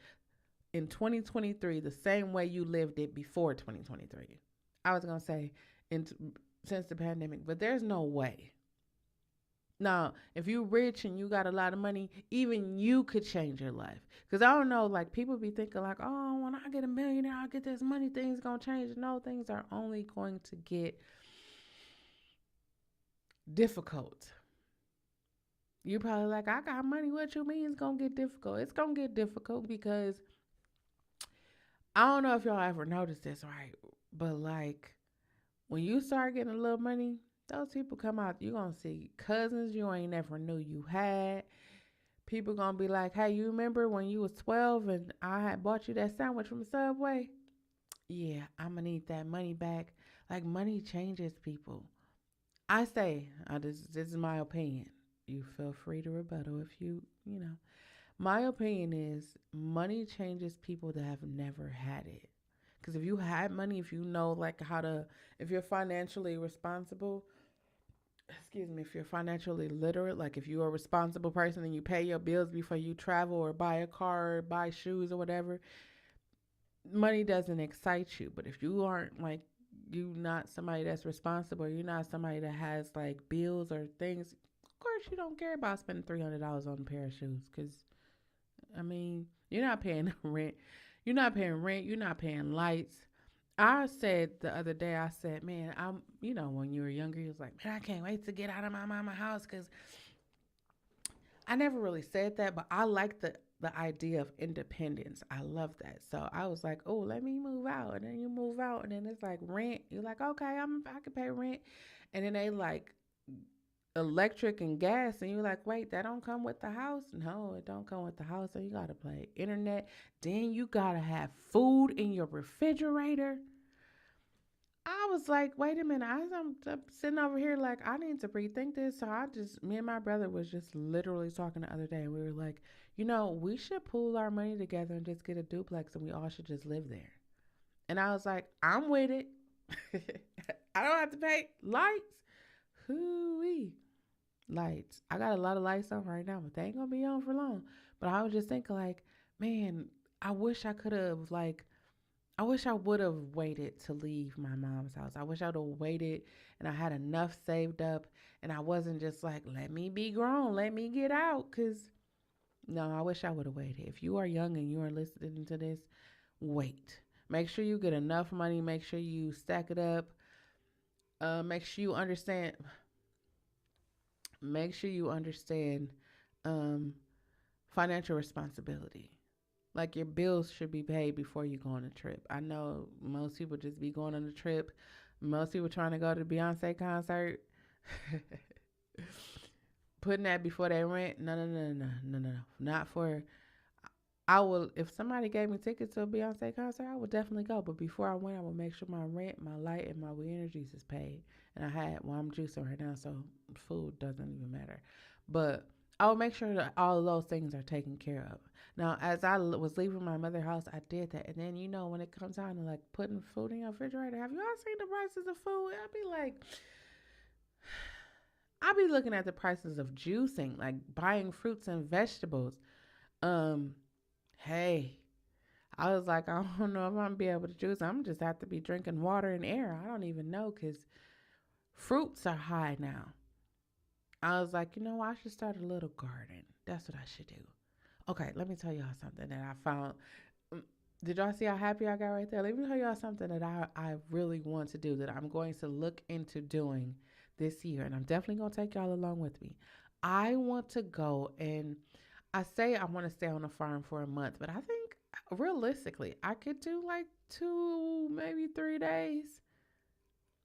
in 2023 the same way you lived it before 2023. I was going to say in, since the pandemic, but there's no way. Now, if you're rich and you got a lot of money, even you could change your life. Because I don't know, like people be thinking like, oh, when I get a millionaire, I'll get this money, things going to change. No, things are only going to get difficult. You're probably like, I got money. What you mean it's going to get difficult? It's going to get difficult because I don't know if y'all ever noticed this, right? But like when you start getting a little money, those people come out. You're going to see cousins you ain't never knew you had. People going to be like, hey, you remember when you was 12 and I had bought you that sandwich from Subway? yeah, I'm gonna need that money back. Like money changes people. I say, this is my opinion. You feel free to rebuttal if you know. My opinion is money changes people that have never had it. Because if you had money, if you know like how to, if you're financially responsible, excuse me, if you're financially literate, like if you're a responsible person and you pay your bills before you travel or buy a car or buy shoes or whatever, money doesn't excite you. But if you aren't like, you not somebody that's responsible, you're not somebody that has like bills or things, of course you don't care about spending $300 on a pair of shoes. Because I mean, you're not paying rent. You're not paying rent. You're not paying lights. I said the other day, I said, man, when you were younger, you was like, man, I can't wait to get out of my mama house because I never really said that, but I like the idea of independence. I love that. So I was like, oh, let me move out. And then you move out, and then it's like rent. You're like, okay, I can pay rent. And then they like electric and gas, and you're like, wait, that don't come with the house. No, it don't come with the house. So you gotta pay internet. Then you gotta have food in your refrigerator. I was like, wait a minute. I'm sitting over here like I need to rethink this. So me and my brother was just literally talking the other day, and we were like, we should pool our money together and just get a duplex, and we all should just live there. And I was like, I'm with it. I don't have to pay lights. Hooey. Lights. I got a lot of lights on right now, but they ain't gonna be on for long. But I was just thinking, like, man, I wish I could have, like, I wish I would have waited to leave my mom's house. I wish I would have waited and I had enough saved up and I wasn't just like, let me be grown, let me get out. Because, no, I wish I would have waited. If you are young and you are listening to this, wait. Make sure you get enough money. Make sure you stack it up. Make sure you understand. Make sure you understand um, financial responsibility. Like your bills should be paid before you go on a trip. I know most people just be going on a trip. Most people trying to go to the Beyonce concert, putting that before they rent. No, no, no, no, no, no, no. Not for. I will. If somebody gave me tickets to a Beyonce concert, I would definitely go. But before I went, I would make sure my rent, my light, and my energies is paid. And I had. Well, I'm juicing right now, so food doesn't even matter. But I will make sure that all of those things are taken care of. Now, as I was leaving my mother's house, I did that. And then, when it comes time to like putting food in your refrigerator, have you all seen the prices of food? I'll be looking at the prices of juicing, like buying fruits and vegetables. Um, hey, I was like, I don't know if I'm gonna be able to juice. I'm just have to be drinking water and air. I don't even know because fruits are high now. I was like, I should start a little garden. That's what I should do. Okay, let me tell y'all something that I found. Mm, Did y'all see how happy I got right there? Let me tell y'all something that I really want to do that I'm going to look into doing this year. And I'm definitely going to take y'all along with me. I want to go and I say I want to stay on a farm for a month, but I think realistically, I could do like 2, maybe 3 days,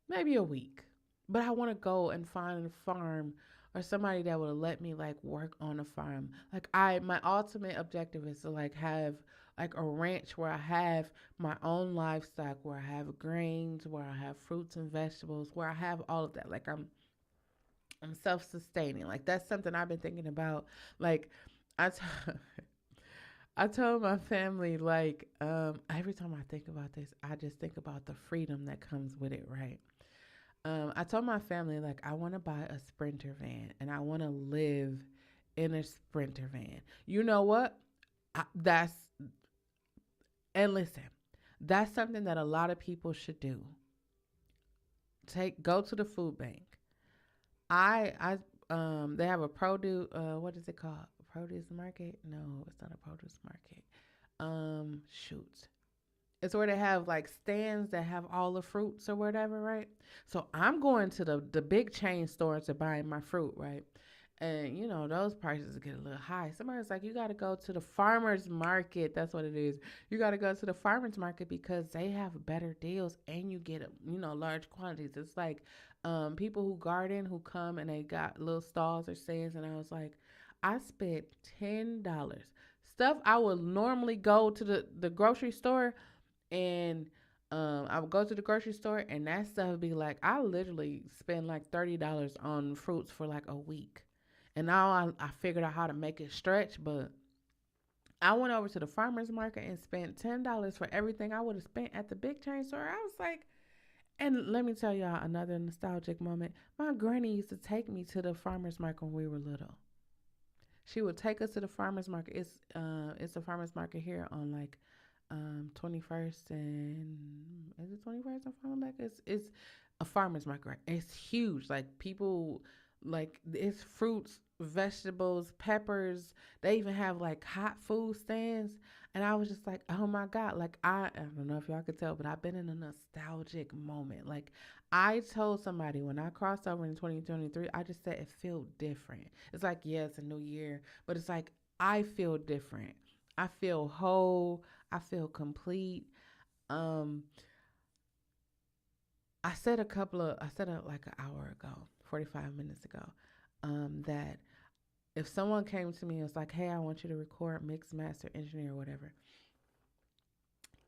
maybe a week. But I want to go and find a farm or somebody that would let me like work on a farm. Like my ultimate objective is to like have like a ranch where I have my own livestock, where I have grains, where I have fruits and vegetables, where I have all of that. Like I'm self-sustaining. Like that's something I've been thinking about. Like I t- I told my family like every time I think about this, I just think about the freedom that comes with it, right? I told my family like I want to buy a Sprinter van and I want to live in a Sprinter van. You know what? That's and listen, that's something that a lot of people should do. Go to the food bank. They have a produce. What is it called? Produce market? No, it's not a produce market. Shoot. It's where they have like stands that have all the fruits or whatever, right? So I'm going to the big chain stores to buy my fruit, right? And those prices get a little high. Somebody's like, you got to go to the farmers market. That's what it is. You got to go to the farmers market because they have better deals and you get large quantities. It's like people who garden who come and they got little stalls or stands. And I was like, I spent $10 stuff I would normally go to the grocery store and I would go to the grocery store and that stuff would be like I literally spend like $30 on fruits for like a week. And now I figured out how to make it stretch, but I went over to the farmer's market and spent $10 for everything I would have spent at the big chain store. I was like, and let me tell y'all another nostalgic moment. My granny used to take me to the farmer's market when we were little. She would take us to the farmers market. It's a farmers market here on like 21st and is it 21st and farmers market? It's a farmers market. Right? It's huge. Like people like it's fruits, vegetables, peppers. They even have like hot food stands. And I was just like, oh my God. Like I don't know if y'all could tell, but I've been in a nostalgic moment. Like I told somebody when I crossed over in 2023, I just said it felt different. It's like, yeah, it's a new year, but it's like I feel different. I feel whole. I feel complete. Um, I said it like an hour ago, 45 minutes ago, that if someone came to me and was like, hey, I want you to record, mix, master, engineer, whatever,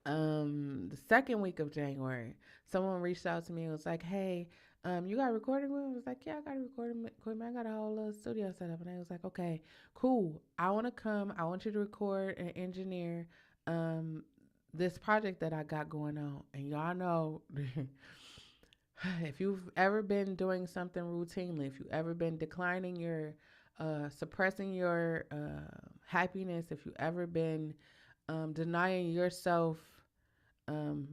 the second week of January, someone reached out to me and was like, "Hey, you got a recording room?" I was like, "Yeah, I got a recording equipment. I got a whole little studio set up." And I was like, "Okay, cool. I want to come. I want you to record and engineer um this project that I got going on." And y'all know, if you've ever been doing something routinely, if you've ever been declining your, suppressing your happiness, if you've ever been denying yourself um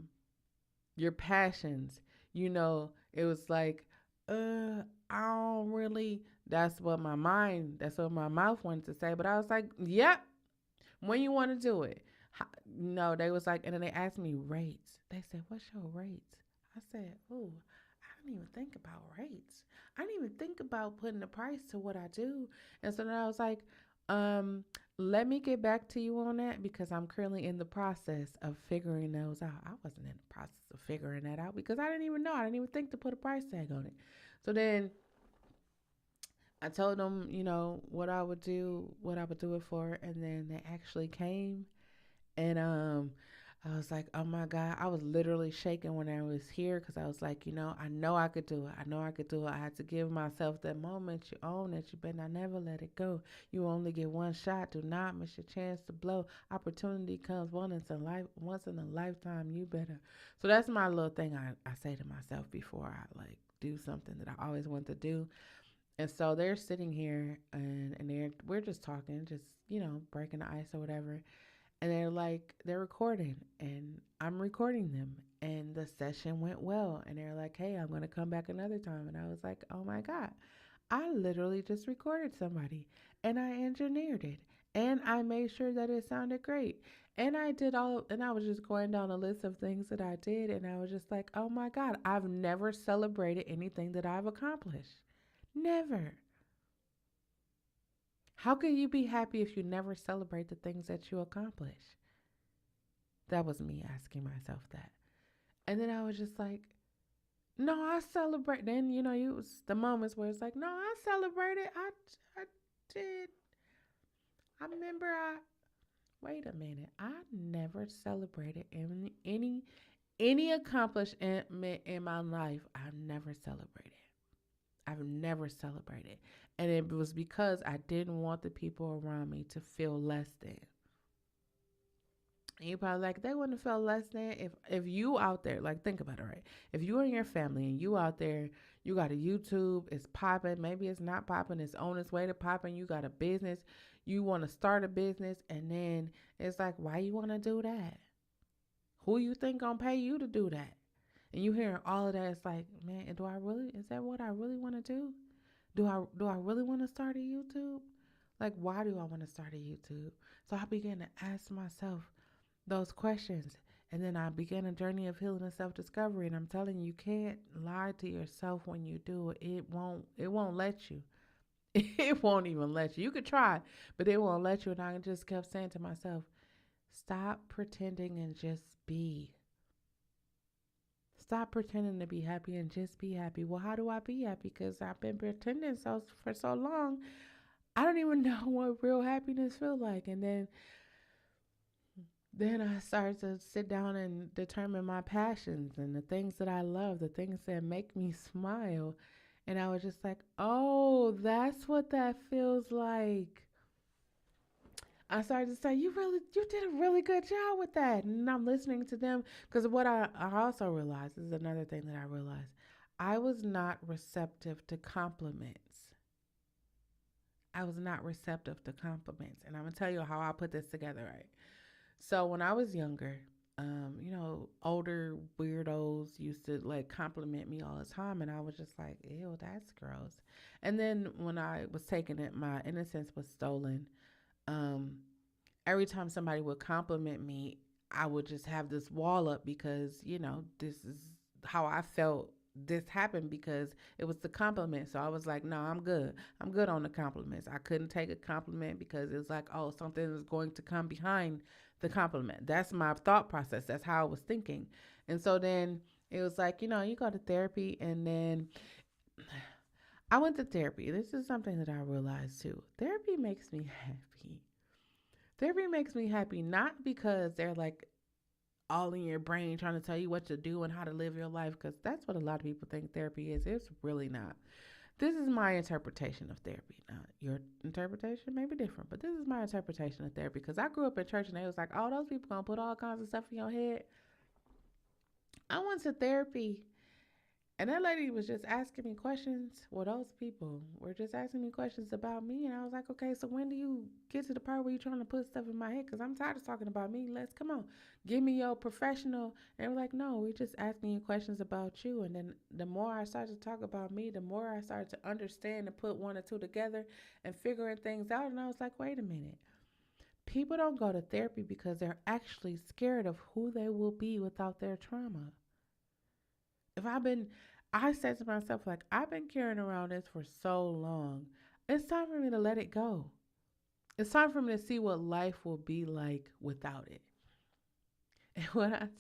your passions, it was like I don't really, that's what my mouth wanted to say, but I was like, yep, when you want to do it. No, they was like, and then they asked me rates. They said, what's your rates? I said, oh, I didn't even think about rates. I didn't even think about putting a price to what I do. And so then I was like, um, let me get back to you on that because I'm currently in the process of figuring those out. I wasn't in the process of figuring that out because I didn't even know. I didn't even think to put a price tag on it. So then I told them, what I would do it for, and then they actually came, and I was like, oh my God, I was literally shaking when I was here because I was like, I know I could do it. I know I could do it. I had to give myself that moment. You own it. You better not never let it go. You only get one shot. Do not miss your chance to blow. Opportunity comes once in a lifetime. You better. So that's my little thing I say to myself before I like do something that I always want to do. And so they're sitting here and we're just talking, just, breaking the ice or whatever. And they're recording and I'm recording them. And the session went well. And they're like, hey, I'm going to come back another time. And I was like, oh my God, I literally just recorded somebody and I engineered it. And I made sure that it sounded great. And I was just going down a list of things that I did. And I was just like, oh my God, I've never celebrated anything that I've accomplished. Never. How can you be happy if you never celebrate the things that you accomplish? That was me asking myself that. And then I was just like, no, I celebrate. Then, you was the moments where it's like, no, I celebrated. I did. I remember wait a minute. I never celebrated any accomplishment in my life. I've never celebrated. I've never celebrated. And it was because I didn't want the people around me to feel less than. And you're probably like, they wouldn't have felt less than if you out there, like think about it, right? If you and your family and you out there, you got a YouTube, it's popping, maybe it's not popping, it's on its way to popping, you got a business, you want to start a business, and then it's like, why you want to do that? Who you think gonna pay you to do that? And you hearing all of that, it's like, man, is that what I really want to do? Do I really want to start a YouTube? Like, why do I want to start a YouTube? So I began to ask myself those questions. And then I began a journey of healing and self-discovery. And I'm telling you, you can't lie to yourself when you do it. It won't let you. It won't even let you. You could try, but it won't let you. And I just kept saying to myself, stop pretending and just be. Stop pretending to be happy and just be happy. Well, how do I be happy? Because I've been pretending for so long. I don't even know what real happiness feels like. And then Then I started to sit down and determine my passions and the things that I love, the things that make me smile. And I was just like, oh, that's what that feels like. I started to say, you did a really good job with that. And I'm listening to them because what I also realized, this is another thing that I realized, I was not receptive to compliments. I was not receptive to compliments. And I'm going to tell you how I put this together, right? So when I was younger, older weirdos used to like compliment me all the time, and I was just like, "Ew, that's gross." And then when I was taking it, my innocence was stolen. Um, every time somebody would compliment me, I would just have this wall up because this is how I felt. This happened because it was the compliment. So I was like, no, I'm good. I'm good on the compliments. I couldn't take a compliment because it was like, oh, something is going to come behind the compliment. That's my thought process. That's how I was thinking. And so then it was like, you go to therapy. And then I went to therapy. This is something that I realized too. Therapy makes me happy. Therapy makes me happy not because they're like all in your brain trying to tell you what to do and how to live your life, because that's what a lot of people think therapy is. It's really not. This is my interpretation of therapy. Now, your interpretation may be different, but this is my interpretation of therapy because I grew up in church and they was like, oh, those people gonna put all kinds of stuff in your head. I went to therapy and that lady was just asking me questions. Well, those people were just asking me questions about me. And I was like, okay, so when do you get to the part where you're trying to put stuff in my head? Because I'm tired of talking about me. Let's come on. Give me your professional. And they were like, no, we're just asking you questions about you. And then the more I started to talk about me, the more I started to understand and put one or two together and figuring things out. And I was like, wait a minute. People don't go to therapy because they're actually scared of who they will be without their trauma. if I've been, I said to myself, like, I've been carrying around this for so long. It's time for me to let it go. It's time for me to see what life will be like without it. And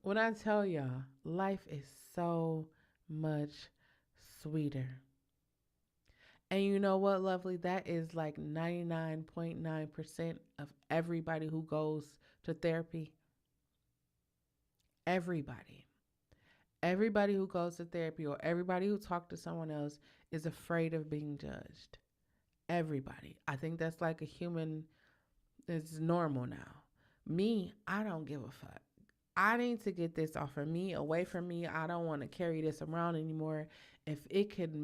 when I tell y'all, life is so much sweeter. And you know what, lovely? That is like 99.9% of everybody who goes to therapy. Everybody. Everybody who goes to therapy or everybody who talks to someone else is afraid of being judged. Everybody. I think that's like a human, it's normal now. Me, I don't give a fuck. I need to get this off of me, away from me. I don't want to carry this around anymore. If it could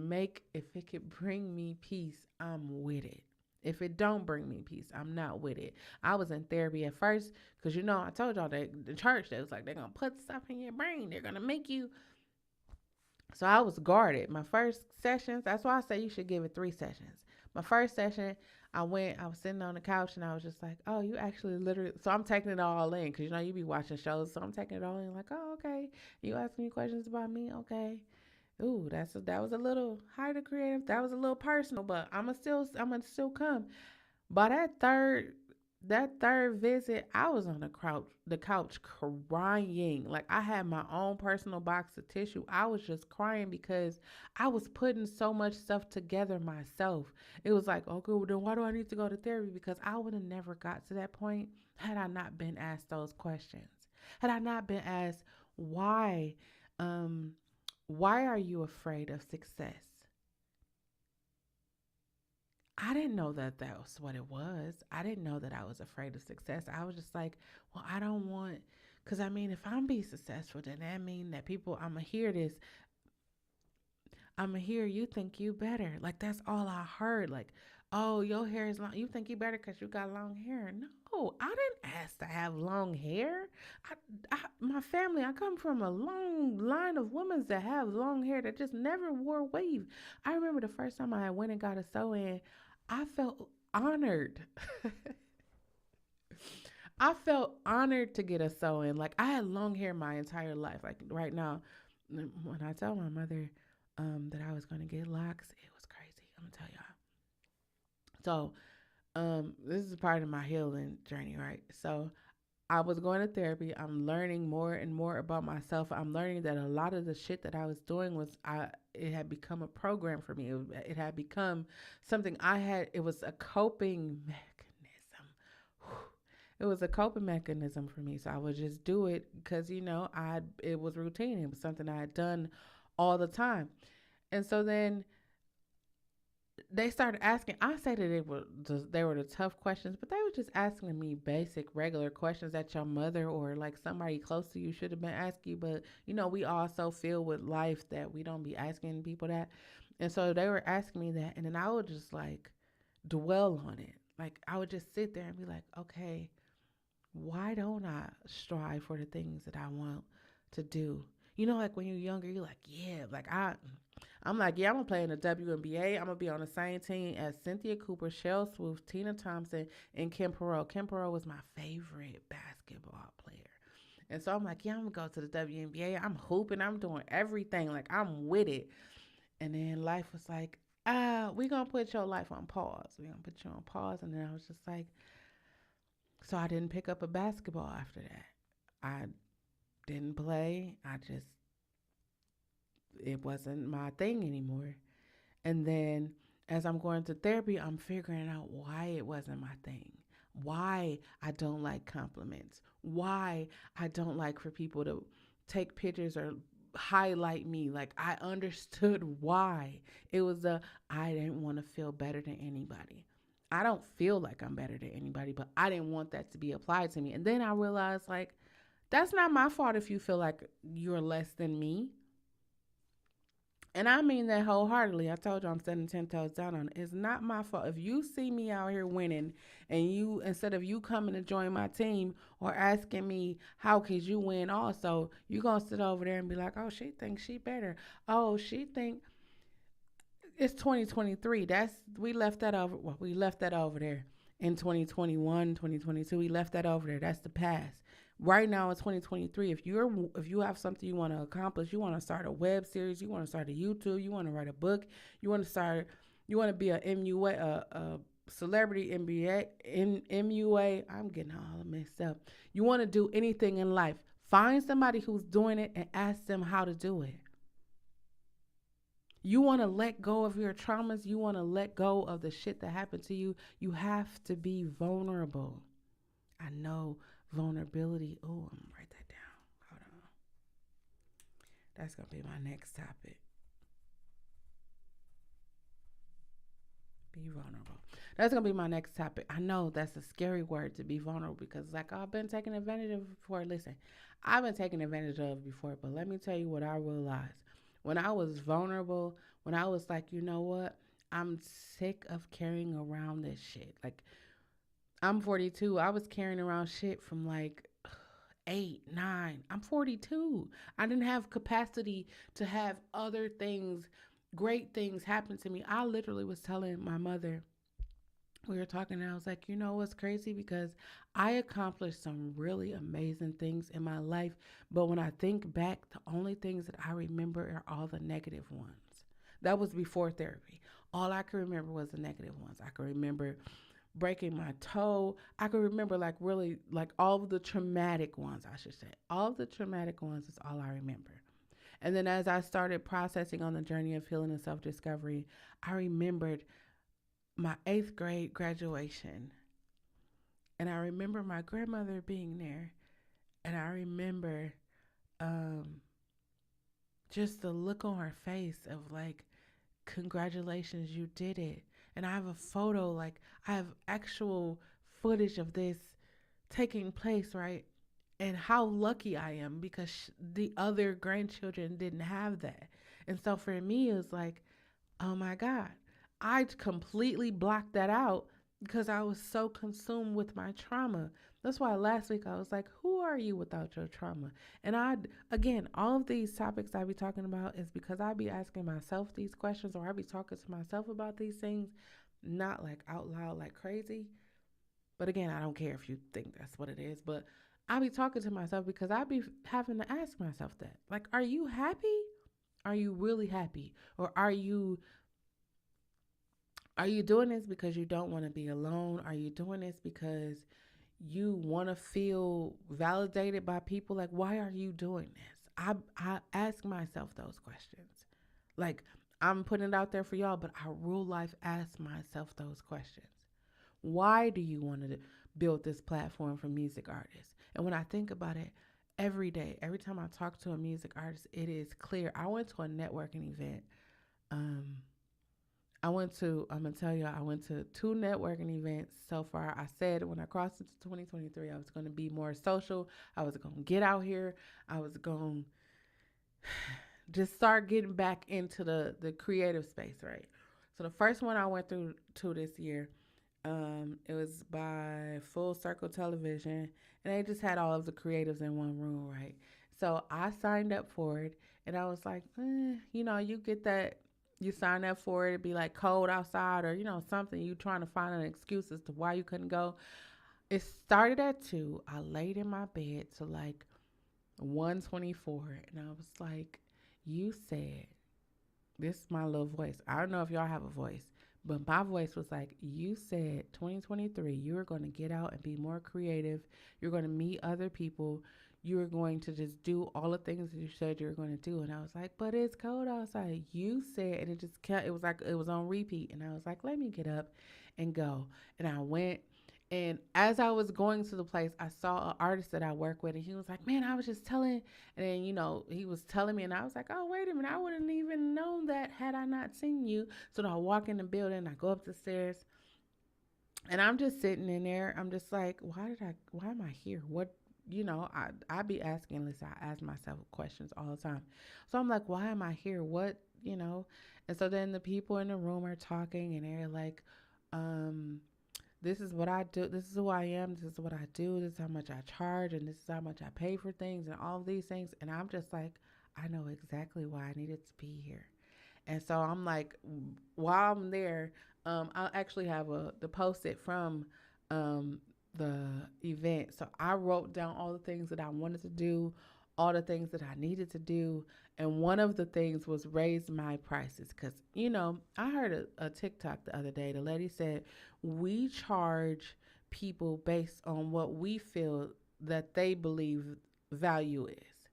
bring me peace, I'm with it. If it don't bring me peace, I'm not with it. I was in therapy at first because I told y'all that the church that was like they're gonna put stuff in your brain. They're gonna make you. So I was guarded. My first sessions, that's why I say you should give it 3 sessions. My first session, I was sitting on the couch and I was just like, oh, you actually literally, so I'm taking it all in because you be watching shows. So I'm taking it all in like, oh, okay. You asking me questions about me? Okay. Ooh, that was a little highly creative. That was a little personal, but I'm gonna still come. By that third visit, I was on the couch crying. Like I had my own personal box of tissue. I was just crying because I was putting so much stuff together myself. It was like, okay, well then why do I need to go to therapy? Because I would have never got to that point had I not been asked those questions. Had I not been asked why, um, why are you afraid of success? I didn't know that that was what it was. I didn't know that I was afraid of success. I was just like, well, I don't want, because I mean, if I'm being successful, then that mean that I'm going to hear this. I'm going to hear you think you better. Like, that's all I heard. Like, oh, your hair is long. You think you better because you got long hair. No, I didn't ask to have long hair. My family, I come from a long line of women that have long hair that just never wore a wave. I remember the first time I went and got a sew in, I felt honored. I felt honored to get a sew in. Like I had long hair my entire life. Like right now, when I tell my mother that I was gonna get locks, it was crazy. I'm gonna tell y'all. So this is part of my healing journey, right? So I was going to therapy. I'm learning more and more about myself. I'm learning that a lot of the shit that I was doing was it had become a program for me. It had become something I had. It was a coping mechanism. It was a coping mechanism for me. So I would just do it because I it was routine. It was something I had done all the time. And so then they started asking. I say that they were the tough questions, but they were just asking me basic, regular questions that your mother or like somebody close to you should have been asking you. But we all so filled with life that we don't be asking people that. And so they were asking me that, and then I would just like dwell on it. Like I would just sit there and be like, okay, why don't I strive for the things that I want to do? Like when you're younger, you're like, yeah, like I'm like, yeah, I'm gonna play in the WNBA. I'm gonna be on the same team as Cynthia Cooper, Shell Swoop, Tina Thompson, and Kim Perot. Kim Perot was my favorite basketball player. And so I'm like, yeah, I'm gonna go to the WNBA. I'm hooping, I'm doing everything. Like I'm with it. And then life was like, we gonna put your life on pause. We gonna put you on pause. And then I was just like, so I didn't pick up a basketball after that. I didn't play. It wasn't my thing anymore. And then as I'm going to therapy, I'm figuring out why it wasn't my thing. Why I don't like compliments. Why I don't like for people to take pictures or highlight me. Like I understood why. It was I didn't want to feel better than anybody. I don't feel like I'm better than anybody, but I didn't want that to be applied to me. And then I realized like that's not my fault if you feel like you're less than me. And I mean that wholeheartedly. I told you I'm standing 10 toes down on it. It's not my fault. If you see me out here winning and instead of you coming to join my team or asking me, how could you win also, you going to sit over there and be like, oh, she thinks she better. Oh, she think it's 2023. We left that over. Well, we left that over there in 2021, 2022. We left that over there. That's the past. Right now in 2023, if you have something you want to accomplish, you want to start a web series, you want to start a YouTube, you want to write a book, you want to be a MUA, a celebrity MBA, MUA. I'm getting all messed up. You want to do anything in life, find somebody who's doing it and ask them how to do it. You want to let go of your traumas. You want to let go of the shit that happened to you. You have to be vulnerable. I know vulnerability. Oh, I'm going to write that down. Hold on. That's going to be my next topic. Be vulnerable. That's going to be my next topic. I know that's a scary word, to be vulnerable, because like I've been taken advantage of before. Listen, I've been taken advantage of before, but let me tell you what I realized. When I was vulnerable, when I was like, you know what? I'm sick of carrying around this shit. Like, I'm 42. I was carrying around shit from like 8, 9. I'm 42. I didn't have capacity to have other things, great things happen to me. I literally was telling my mother, we were talking, and I was like, you know what's crazy? Because I accomplished some really amazing things in my life. But when I think back, the only things that I remember are all the negative ones. That was before therapy. All I could remember was the negative ones. I could remember breaking my toe. I could remember like really like all of the traumatic ones, I should say. All of the traumatic ones is all I remember. And then as I started processing on the journey of healing and self-discovery, I remembered my 8th grade graduation. And I remember my grandmother being there. And I remember um, just the look on her face of like, congratulations, you did it. And I have a photo, like, I have actual footage of this taking place, right? And how lucky I am because the other grandchildren didn't have that. And so for me, it was like, oh my God, I completely blocked that out because I was so consumed with my trauma. That's why last week I was like, who are you without your trauma? And again, all of these topics I be talking about is because I be asking myself these questions, or I be talking to myself about these things, not like out loud like crazy. But again, I don't care if you think that's what it is, but I be talking to myself because I be having to ask myself that. Like, are you happy? Are you really happy? Or are you doing this because you don't want to be alone? Are you doing this because you want to feel validated by people. Like, why are you doing this? I ask myself those questions. Like, I'm putting it out there for y'all, but I real life ask myself those questions. Why do you want to build this platform for music artists? And when I think about it, every day, every time I talk to a music artist, it is clear. I went to a networking event. Um, I'm gonna tell you, I went to two networking events so far. I said when I crossed into 2023, I was gonna be more social. I was gonna get out here. I was gonna just start getting back into the creative space, right? So the first one I went through to this year, it was by Full Circle Television, and they just had all of the creatives in one room, right? So I signed up for it, and I was like, you get that. You sign up for it, it'd be like cold outside, or something. You trying to find an excuse as to why you couldn't go. It started at 2. I laid in my bed to like 1:24, and I was like, "You said this is my little voice. I don't know if y'all have a voice, but my voice was like, you said 2023, you're going to get out and be more creative. You're going to meet other people. You're going to just do all the things that you said you're going to do." And I was like, "But it's cold outside." You said, and it just kept, it was like, it was on repeat. And I was like, let me get up and go. And I went. And as I was going to the place, I saw an artist that I work with, and he was like, "Man, I was just telling," and then, he was telling me, and I was like, "Oh, wait a minute, I wouldn't even known that had I not seen you." So I walk in the building, I go up the stairs, and I'm just sitting in there. I'm just like, why am I here? What, I be asking, listen, I ask myself questions all the time. So I'm like, why am I here? What, and so then the people in the room are talking, and they're like, um, this is what I do. This is who I am. This is what I do. This is how much I charge, and this is how much I pay for things, and all of these things. And I'm just like, I know exactly why I needed to be here. And so I'm like, while I'm there, I actually have the post-it from um, the event. So I wrote down all the things that I wanted to do, all the things that I needed to do. And one of the things was raise my prices. Because, I heard a TikTok the other day. The lady said, we charge people based on what we feel that they believe value is.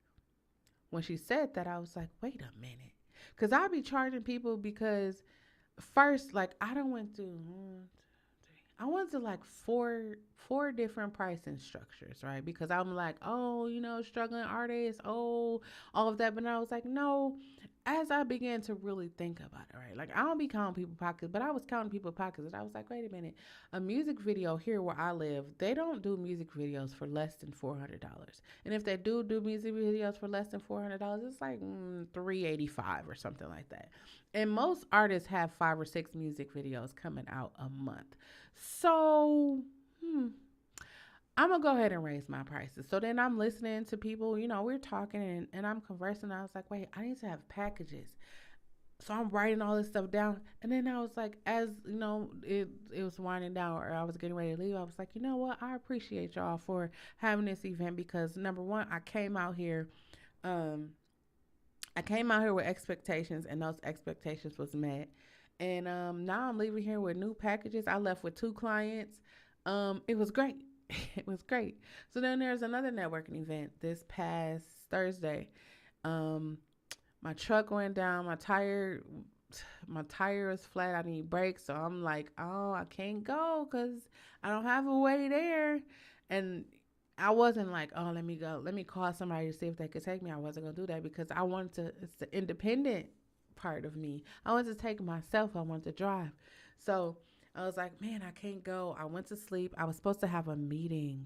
When she said that, I was like, wait a minute. Because I be charging people because first, like, I went to like four different pricing structures, right? Because I'm like, oh, struggling artists, oh, all of that. But I was like, no. As I began to really think about it, right? Like, I don't be counting people pockets, but I was counting people pockets, and I was like, wait a minute. A music video here where I live, they don't do music videos for less than $400. And if they do music videos for less than $400, it's like $385 or something like that. And most artists have 5 or 6 music videos coming out a month. So, I'm gonna go ahead and raise my prices. So then I'm listening to people, we're talking, and I'm conversing. I was like, wait, I need to have packages. So I'm writing all this stuff down. And then I was like, as it was winding down, or I was getting ready to leave, I was like, you know what? I appreciate y'all for having this event, because number one, um, I came out here with expectations, and those expectations was met. And now I'm leaving here with new packages. I left with 2 clients. It was great. It was great. So then there's another networking event this past Thursday. Um, my truck went down. My tire is flat. I need brakes. So I'm like, oh, I can't go because I don't have a way there. And I wasn't like, oh, let me go. Let me call somebody to see if they could take me. I wasn't gonna do that because I wanted to. It's the independent part of me. I wanted to take myself. I wanted to drive. So I was like, man, I can't go. I went to sleep. I was supposed to have a meeting.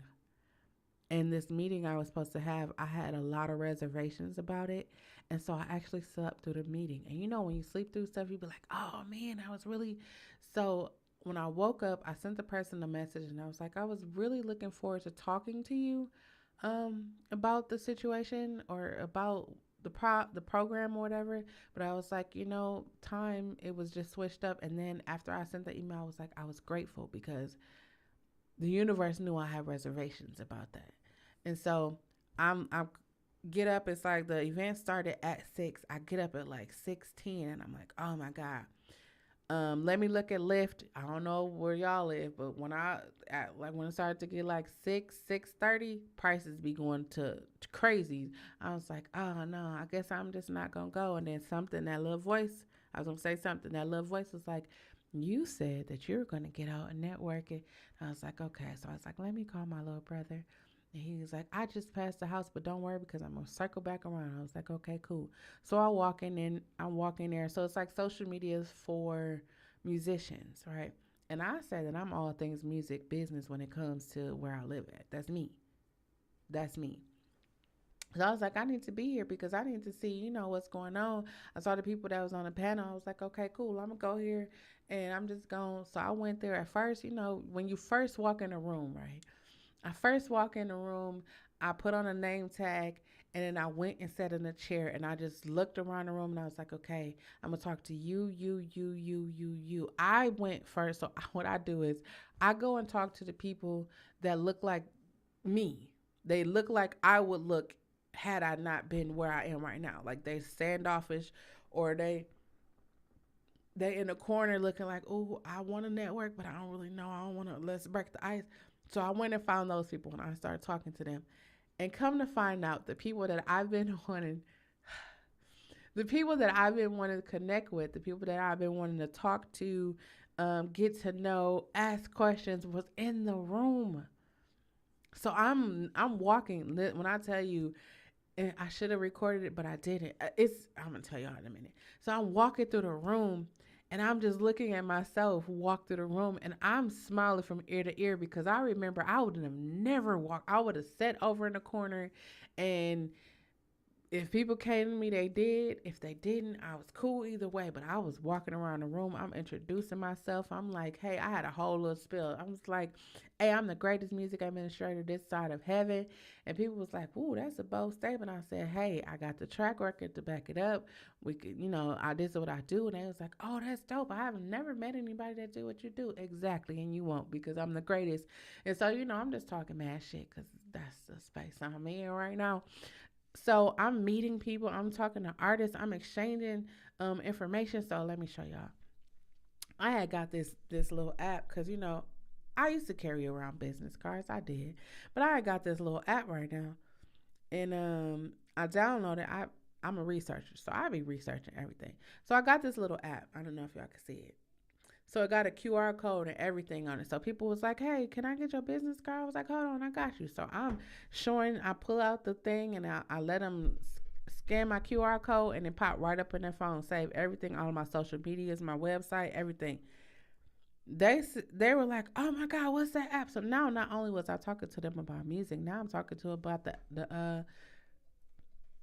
And this meeting I was supposed to have, I had a lot of reservations about it. And so I actually slept through the meeting. And when you sleep through stuff, you be like, oh man, I was really. So when I woke up, I sent the person a message, and I was like, I was really looking forward to talking to you about the situation, or about the program or whatever. But I was like, time, it was just switched up. And then after I sent the email, I was like, I was grateful because the universe knew I had reservations about that. And so I get up. It's like the event started at 6. I get up at like 6:10, and I'm like, oh my god. Let me look at Lyft. I don't know where y'all live, but when it started to get like 6:30, prices be going to crazy. I was like, oh no, I guess I'm just not gonna go. And then something that little voice, I was gonna say something. That little voice was like, you said that you were gonna get out and network it. I was like, okay. So I was like, let me call my little brother. And he was like, I just passed the house, but don't worry because I'm gonna circle back around. I was like, okay, cool. So I'm walking there. So it's like social media is for musicians, right? And I say that I'm all things music business when it comes to where I live at. That's me. That's me. So I was like, I need to be here because I need to see, what's going on. I saw the people that was on the panel. I was like, okay, cool. I'm gonna go here and I'm just going. So I went there at first, when you first walk in a room, right? I first walk in the room, I put on a name tag, and then I went and sat in a chair and I just looked around the room and I was like, okay, I'm gonna talk to you. I went first. So what I do is I go and talk to the people that look like me. They look like I would look had I not been where I am right now. Like they standoffish or they in a corner looking like, oh, I want to network, but I don't really know. I don't want to. Let's break the ice. So I went and found those people and I started talking to them. And come to find out, the people that I've been wanting, the people that I've been wanting to connect with, the people that I've been wanting to talk to, get to know, ask questions, was in the room. So I'm walking. When I tell you, and I should have recorded it, but I didn't. I'm gonna tell y'all in a minute. So I'm walking through the room, and I'm just looking at myself walk through the room, and I'm smiling from ear to ear because I remember I would have never walked. I would have sat over in the corner, and if people came to me, they did. If they didn't, I was cool either way. But I was walking around the room. I'm introducing myself. I'm like, hey, I had a whole little spill. I was like, hey, I'm the greatest music administrator this side of heaven. And people was like, ooh, that's a bold statement. I said, hey, I got the track record to back it up. We could, this is what I do. And they was like, oh, that's dope. I have never met anybody that do what you do. Exactly. And you won't because I'm the greatest. And so, I'm just talking mad shit because that's the space I'm in right now. So I'm meeting people, I'm talking to artists, I'm exchanging information. So let me show y'all. I had got this little app because I used to carry around business cards. I did, but I had got this little app right now, and I downloaded. I'm a researcher, so I be researching everything. So I got this little app. I don't know if y'all can see it. So it got a QR code and everything on it. So people was like, hey, can I get your business card? I was like, hold on, I got you. So I'm showing, I pull out the thing and I let them scan my QR code and it pop right up in their phone, save everything, all of my social medias, my website, everything. They were like, oh my God, what's that app? So now not only was I talking to them about music, now I'm talking to about the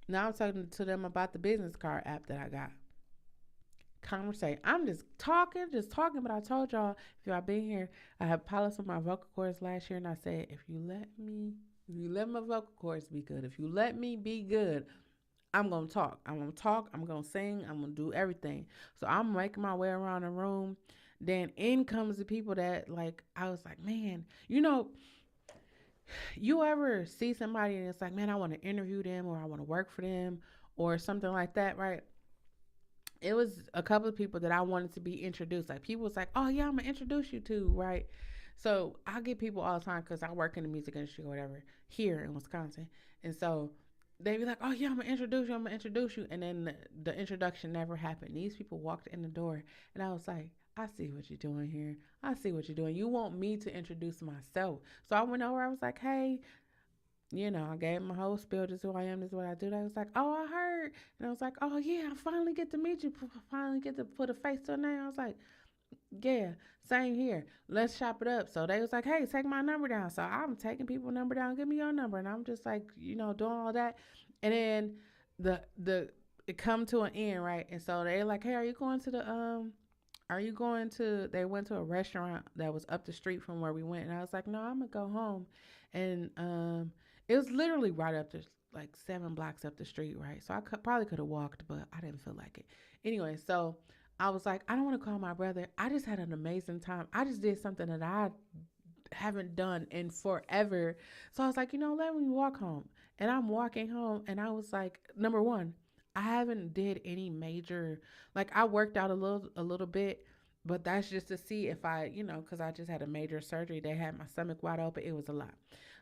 now I'm talking to them about the business card app that I got. Conversation. I'm just talking. But I told y'all, if y'all been here, I have polished my vocal cords last year, and I said, if you let my vocal cords be good, if you let me be good, I'm gonna talk. I'm gonna talk. I'm gonna sing. I'm gonna do everything. So I'm making my way around the room. Then in comes the people that like. I was like, man, you ever see somebody and it's like, man, I want to interview them or I want to work for them or something like that, right? It was a couple of people that I wanted to be introduced. Like people was like, "Oh yeah, I'm gonna introduce you to," right? So I get people all the time because I work in the music industry or whatever here in Wisconsin, and so they be like, "Oh yeah, I'm gonna introduce you. I'm gonna introduce you," and then the introduction never happened. These people walked in the door, and I was like, "I see what you're doing here. I see what you're doing. You want me to introduce myself?" So I went over. I was like, "Hey, I gave him my whole spiel. This is who I am. This is what I do." They was like, "Oh, I heard." And I was like, "Oh, yeah, I finally get to meet you. Finally get to put a face to a name." I was like, "Yeah, same here. Let's chop it up." So they was like, "Hey, take my number down." So I'm taking people's number down. Give me your number. And I'm just like, doing all that. And then it come to an end, right? And so they like, "Hey, are you going to, they went to a restaurant that was up the street from where we went." And I was like, "No, I'm going to go home." And it was literally right up the, like 7 blocks up the street, right? So probably could have walked, but I didn't feel like it. Anyway, so I was like, I don't want to call my brother. I just had an amazing time. I just did something that I haven't done in forever. So I was like, let me walk home. And I'm walking home and I was like, number one, I haven't did any major, like I worked out a little bit, But that's just to see if I, because I just had a major surgery. They had my stomach wide open. It was a lot.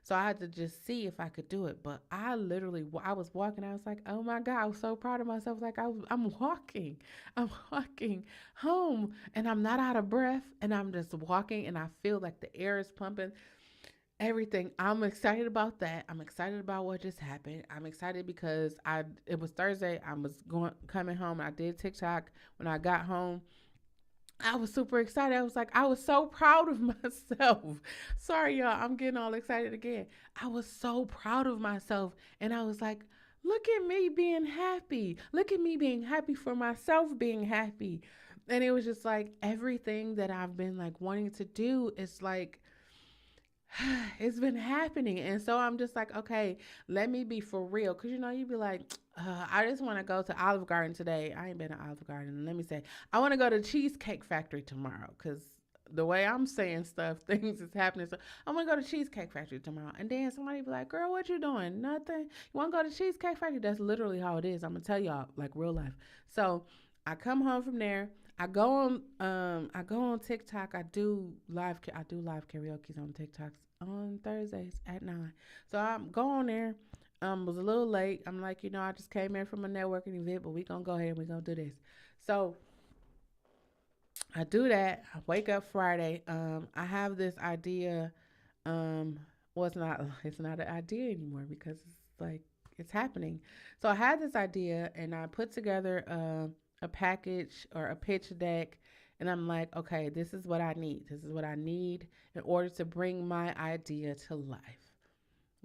So I had to just see if I could do it. But I literally, I was walking. I was like, oh my God, I was so proud of myself. Like I'm walking. I'm walking home and I'm not out of breath. And I'm just walking and I feel like the air is pumping. Everything. I'm excited about that. I'm excited about what just happened. I'm excited because it was Thursday. I was coming home. I did TikTok when I got home. I was super excited. I was like, I was so proud of myself. Sorry, y'all. I'm getting all excited again. I was so proud of myself. And I was like, look at me being happy. Look at me being happy for myself being happy. And it was just like everything that I've been like wanting to do is like, it's been happening. And so I'm just like, okay, let me be for real. Cause you'd be like, I just want to go to Olive Garden today. I ain't been to Olive Garden. Let me say, I want to go to Cheesecake Factory tomorrow. Cause the way I'm saying stuff, things is happening. So I'm gonna go to Cheesecake Factory tomorrow. And then somebody be like, girl, what you doing? Nothing. You wanna go to Cheesecake Factory? That's literally how it is. I'm gonna tell y'all like real life. So I come home from there. I go on TikTok. I do live karaoke on TikToks on Thursdays at 9. So I'm going there. Was a little late. I'm like, I just came in from a networking event, but we gonna go ahead and we gonna do this. So I do that. I wake up Friday. I have this idea. Well, it's not an idea anymore because it's like it's happening. So I had this idea and I put together a package or a pitch deck. And I'm like, okay, this is what I need. This is what I need in order to bring my idea to life.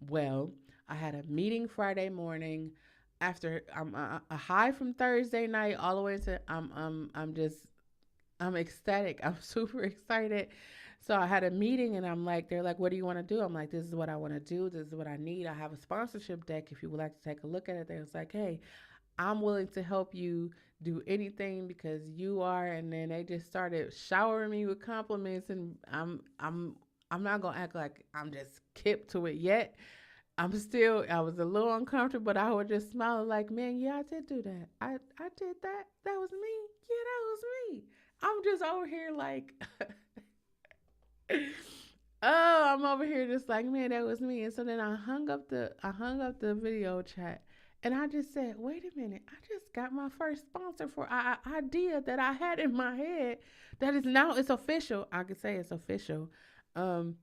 Well, I had a meeting Friday morning after a high from Thursday night all the way to I'm ecstatic. I'm super excited. So I had a meeting and I'm like, they're like, what do you want to do? I'm like, this is what I want to do. This is what I need. I have a sponsorship deck. If you would like to take a look at it, they was like, hey, I'm willing to help you do anything because you are. And then they just started showering me with compliments, and I'm not gonna act like I'm just hip to it yet. I was a little uncomfortable, but I would just smile like, man, yeah, I did do that. I did that. That was me. Yeah, that was me. I'm just over here like, oh, I'm over here just like, man, that was me. And so then I hung up the video chat, and I just said, wait a minute, I just got my first sponsor for an idea that I had in my head that is now it's official. I could say it's official. Um,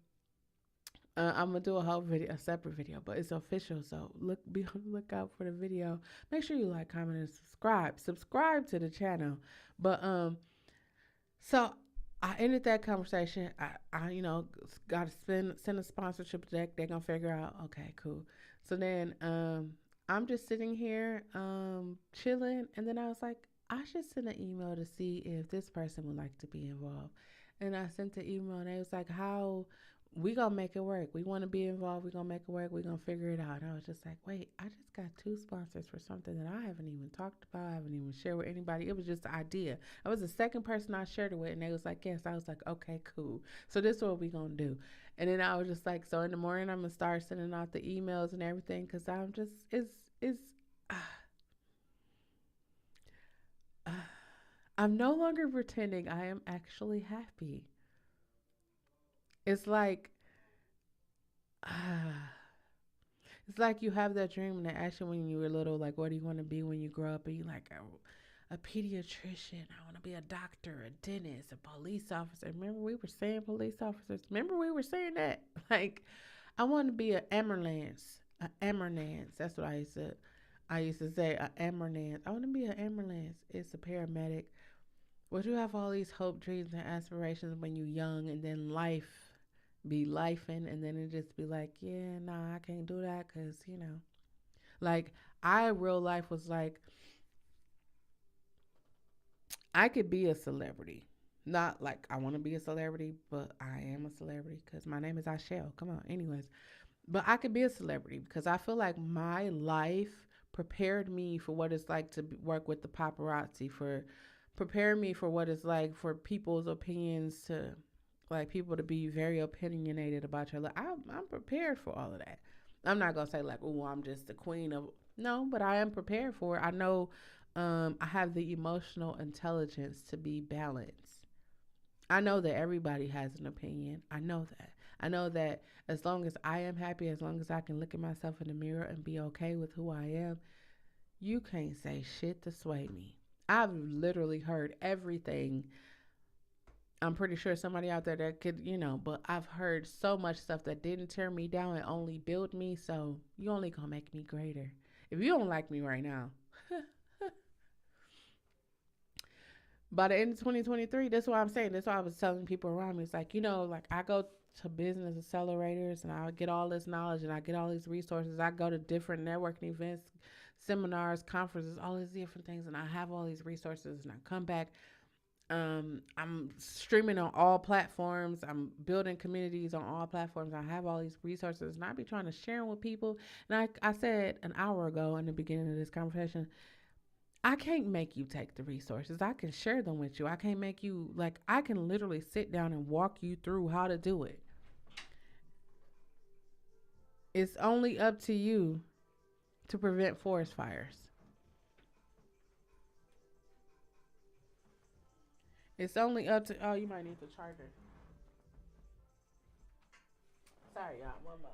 I'm gonna do a whole video, a separate video, but it's official. So be on the lookout for the video. Make sure you like, comment, and subscribe. Subscribe to the channel. But so I ended that conversation. I got to send a sponsorship deck. They're gonna figure out. Okay, cool. So then I'm just sitting here chilling, and then I was like, I should send an email to see if this person would like to be involved. And I sent the email, and they was like, how we gonna make it work. We want to be involved. We gonna make it work. We gonna figure it out. And I was just like, wait, I just got 2 sponsors for something that I haven't even talked about. I haven't even shared with anybody. It was just an idea. I was the second person I shared it with, and they was like, yes. I was like, okay, cool. So this is what we gonna do. And then I was just like, so in the morning I'm gonna start sending out the emails and everything because I'm just it's. Uh, uh, I'm no longer pretending. I am actually happy. It's like it's like you have that dream and they ask you when you were little, like, what do you want to be when you grow up? And you're like, a pediatrician. I want to be a doctor, a dentist, a police officer. Remember we were saying police officers? Remember we were saying that? Like, I want to be an ambulance. An ambulance. That's what I used to say, an ambulance. I want to be an ambulance. It's a paramedic. But you have all these hope, dreams, and aspirations when you're young, and then life be lifing, and then it just be like, yeah, nah, I can't do that because like I real life was like, I could be a celebrity, not like I want to be a celebrity, but I am a celebrity because my name is Ashell. Come on, anyways, but I could be a celebrity because I feel like my life prepared me for what it's like to work with the paparazzi, for prepare me for what it's like for people's opinions to like people to be very opinionated about your life. I'm prepared for all of that. I'm not gonna say like, oh, I'm just the queen of no, but I am prepared for it. I know I have the emotional intelligence to be balanced. I know that everybody has an opinion. I know that. I know that as long as I am happy, as long as I can look at myself in the mirror and be okay with who I am, you can't say shit to sway me. I've literally heard everything. I'm pretty sure somebody out there that could, but I've heard so much stuff that didn't tear me down and only build me. So you only gonna make me greater. If you don't like me right now, by the end of 2023, that's what I'm saying. That's why I was telling people around me. It's like, like I go to business accelerators and I get all this knowledge and I get all these resources. I go to different networking events, seminars, conferences, all these different things, and I have all these resources and I come back. I'm streaming on all platforms. I'm building communities on all platforms. I have all these resources and I be trying to share them with people. And I said an hour ago in the beginning of this conversation, I can't make you take the resources. I can share them with you. I can't make you, like, I can literally sit down and walk you through how to do it. It's only up to you to prevent forest fires. It's only up to, oh, you might need the charger. Sorry, y'all. One moment.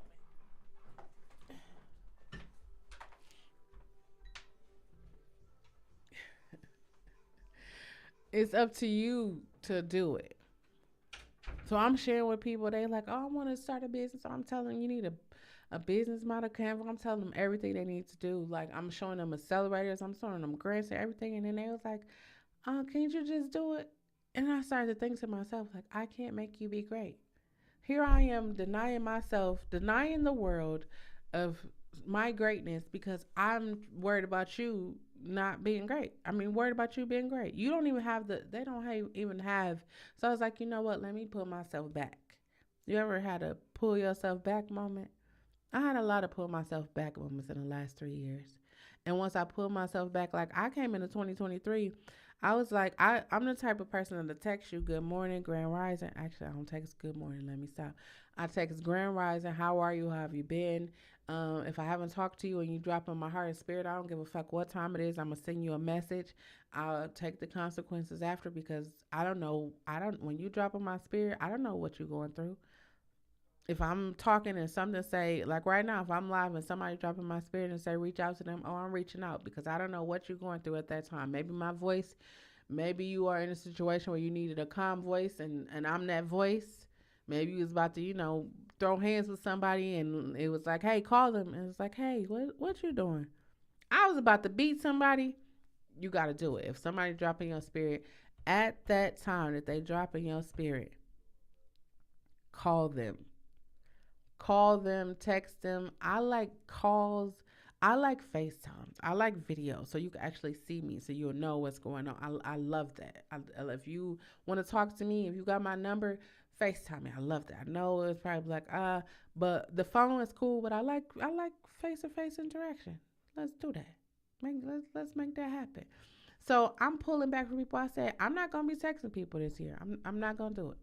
It's up to you to do it. So I'm sharing with people. They like, oh, I want to start a business. So I'm telling them you need a business model Canva. I'm telling them everything they need to do. Like I'm showing them accelerators. I'm showing them grants and everything. And then they was like, can't you just do it? And I started to think to myself, like, I can't make you be great. Here I am denying myself, denying the world of my greatness because I'm worried about you not being great. I mean, worried about you being great. You don't even have they don't even have. So I was like, you know what? Let me pull myself back. You ever had a pull yourself back moment? I had a lot of pull myself back moments in the last 3 years. And once I pulled myself back, like I came into 2023, I was like, I'm the type of person to text you good morning, grand rising. Actually, I don't text good morning. Let me stop. I text grand rising. How are you? How have you been? If I haven't talked to you and you drop in my heart and spirit, I don't give a fuck what time it is. I'm gonna send you a message. I'll take the consequences after because I don't know. When you drop in my spirit, I don't know what you're going through. If I'm talking and something say, like right now, if I'm live and somebody dropping my spirit and say reach out to them, oh, I'm reaching out because I don't know what you're going through at that time. Maybe my voice, maybe you are in a situation where you needed a calm voice and I'm that voice. Maybe you was about to, throw hands with somebody and it was like, hey, call them. And it's like, hey, what you doing? I was about to beat somebody. You got to do it. If somebody dropping your spirit at that time that they drop in your spirit, call them. Call them, text them. I like calls. I like FaceTimes. I like video so you can actually see me so you'll know what's going on. I love that. If you want to talk to me, if you got my number, FaceTime me. I love that. I know it's probably like, but the phone is cool, but I like face to face interaction. Let's do that. Let's make that happen. So I'm pulling back from people. I said, I'm not gonna be texting people this year. I'm not gonna do it.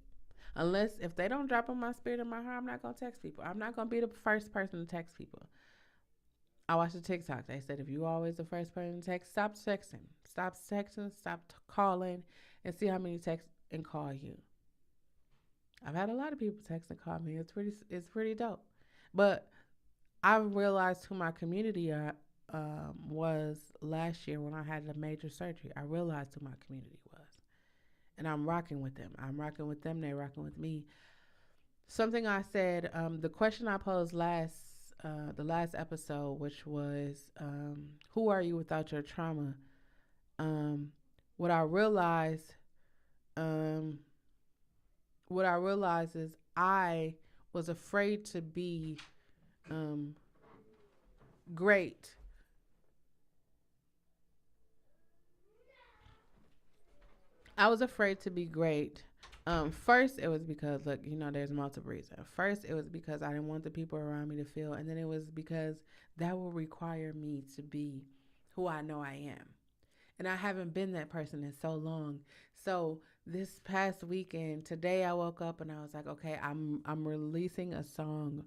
Unless if they don't drop in my spirit and my heart, I'm not gonna text people. I'm not gonna be the first person to text people. I watched the TikTok. They said if you always the first person to text, stop texting. Stop texting, stop calling, and see how many text and call you. I've had a lot of people text and call me. It's pretty dope. But I realized who my community was last year when I had the major surgery. I realized who my community was. And I'm rocking with them. I'm rocking with them. They're rocking with me. Something I said, the question I posed the last episode, which was, who are you without your trauma? Um, what I realized, um, what I realized is I was afraid to be um, great. I was afraid to be great. First, it was because, look, there's multiple reasons. First, it was because I didn't want the people around me to feel, and then it was because that will require me to be who I know I am. And I haven't been that person in so long. So this past weekend, today I woke up and I was like, okay, I'm releasing a song.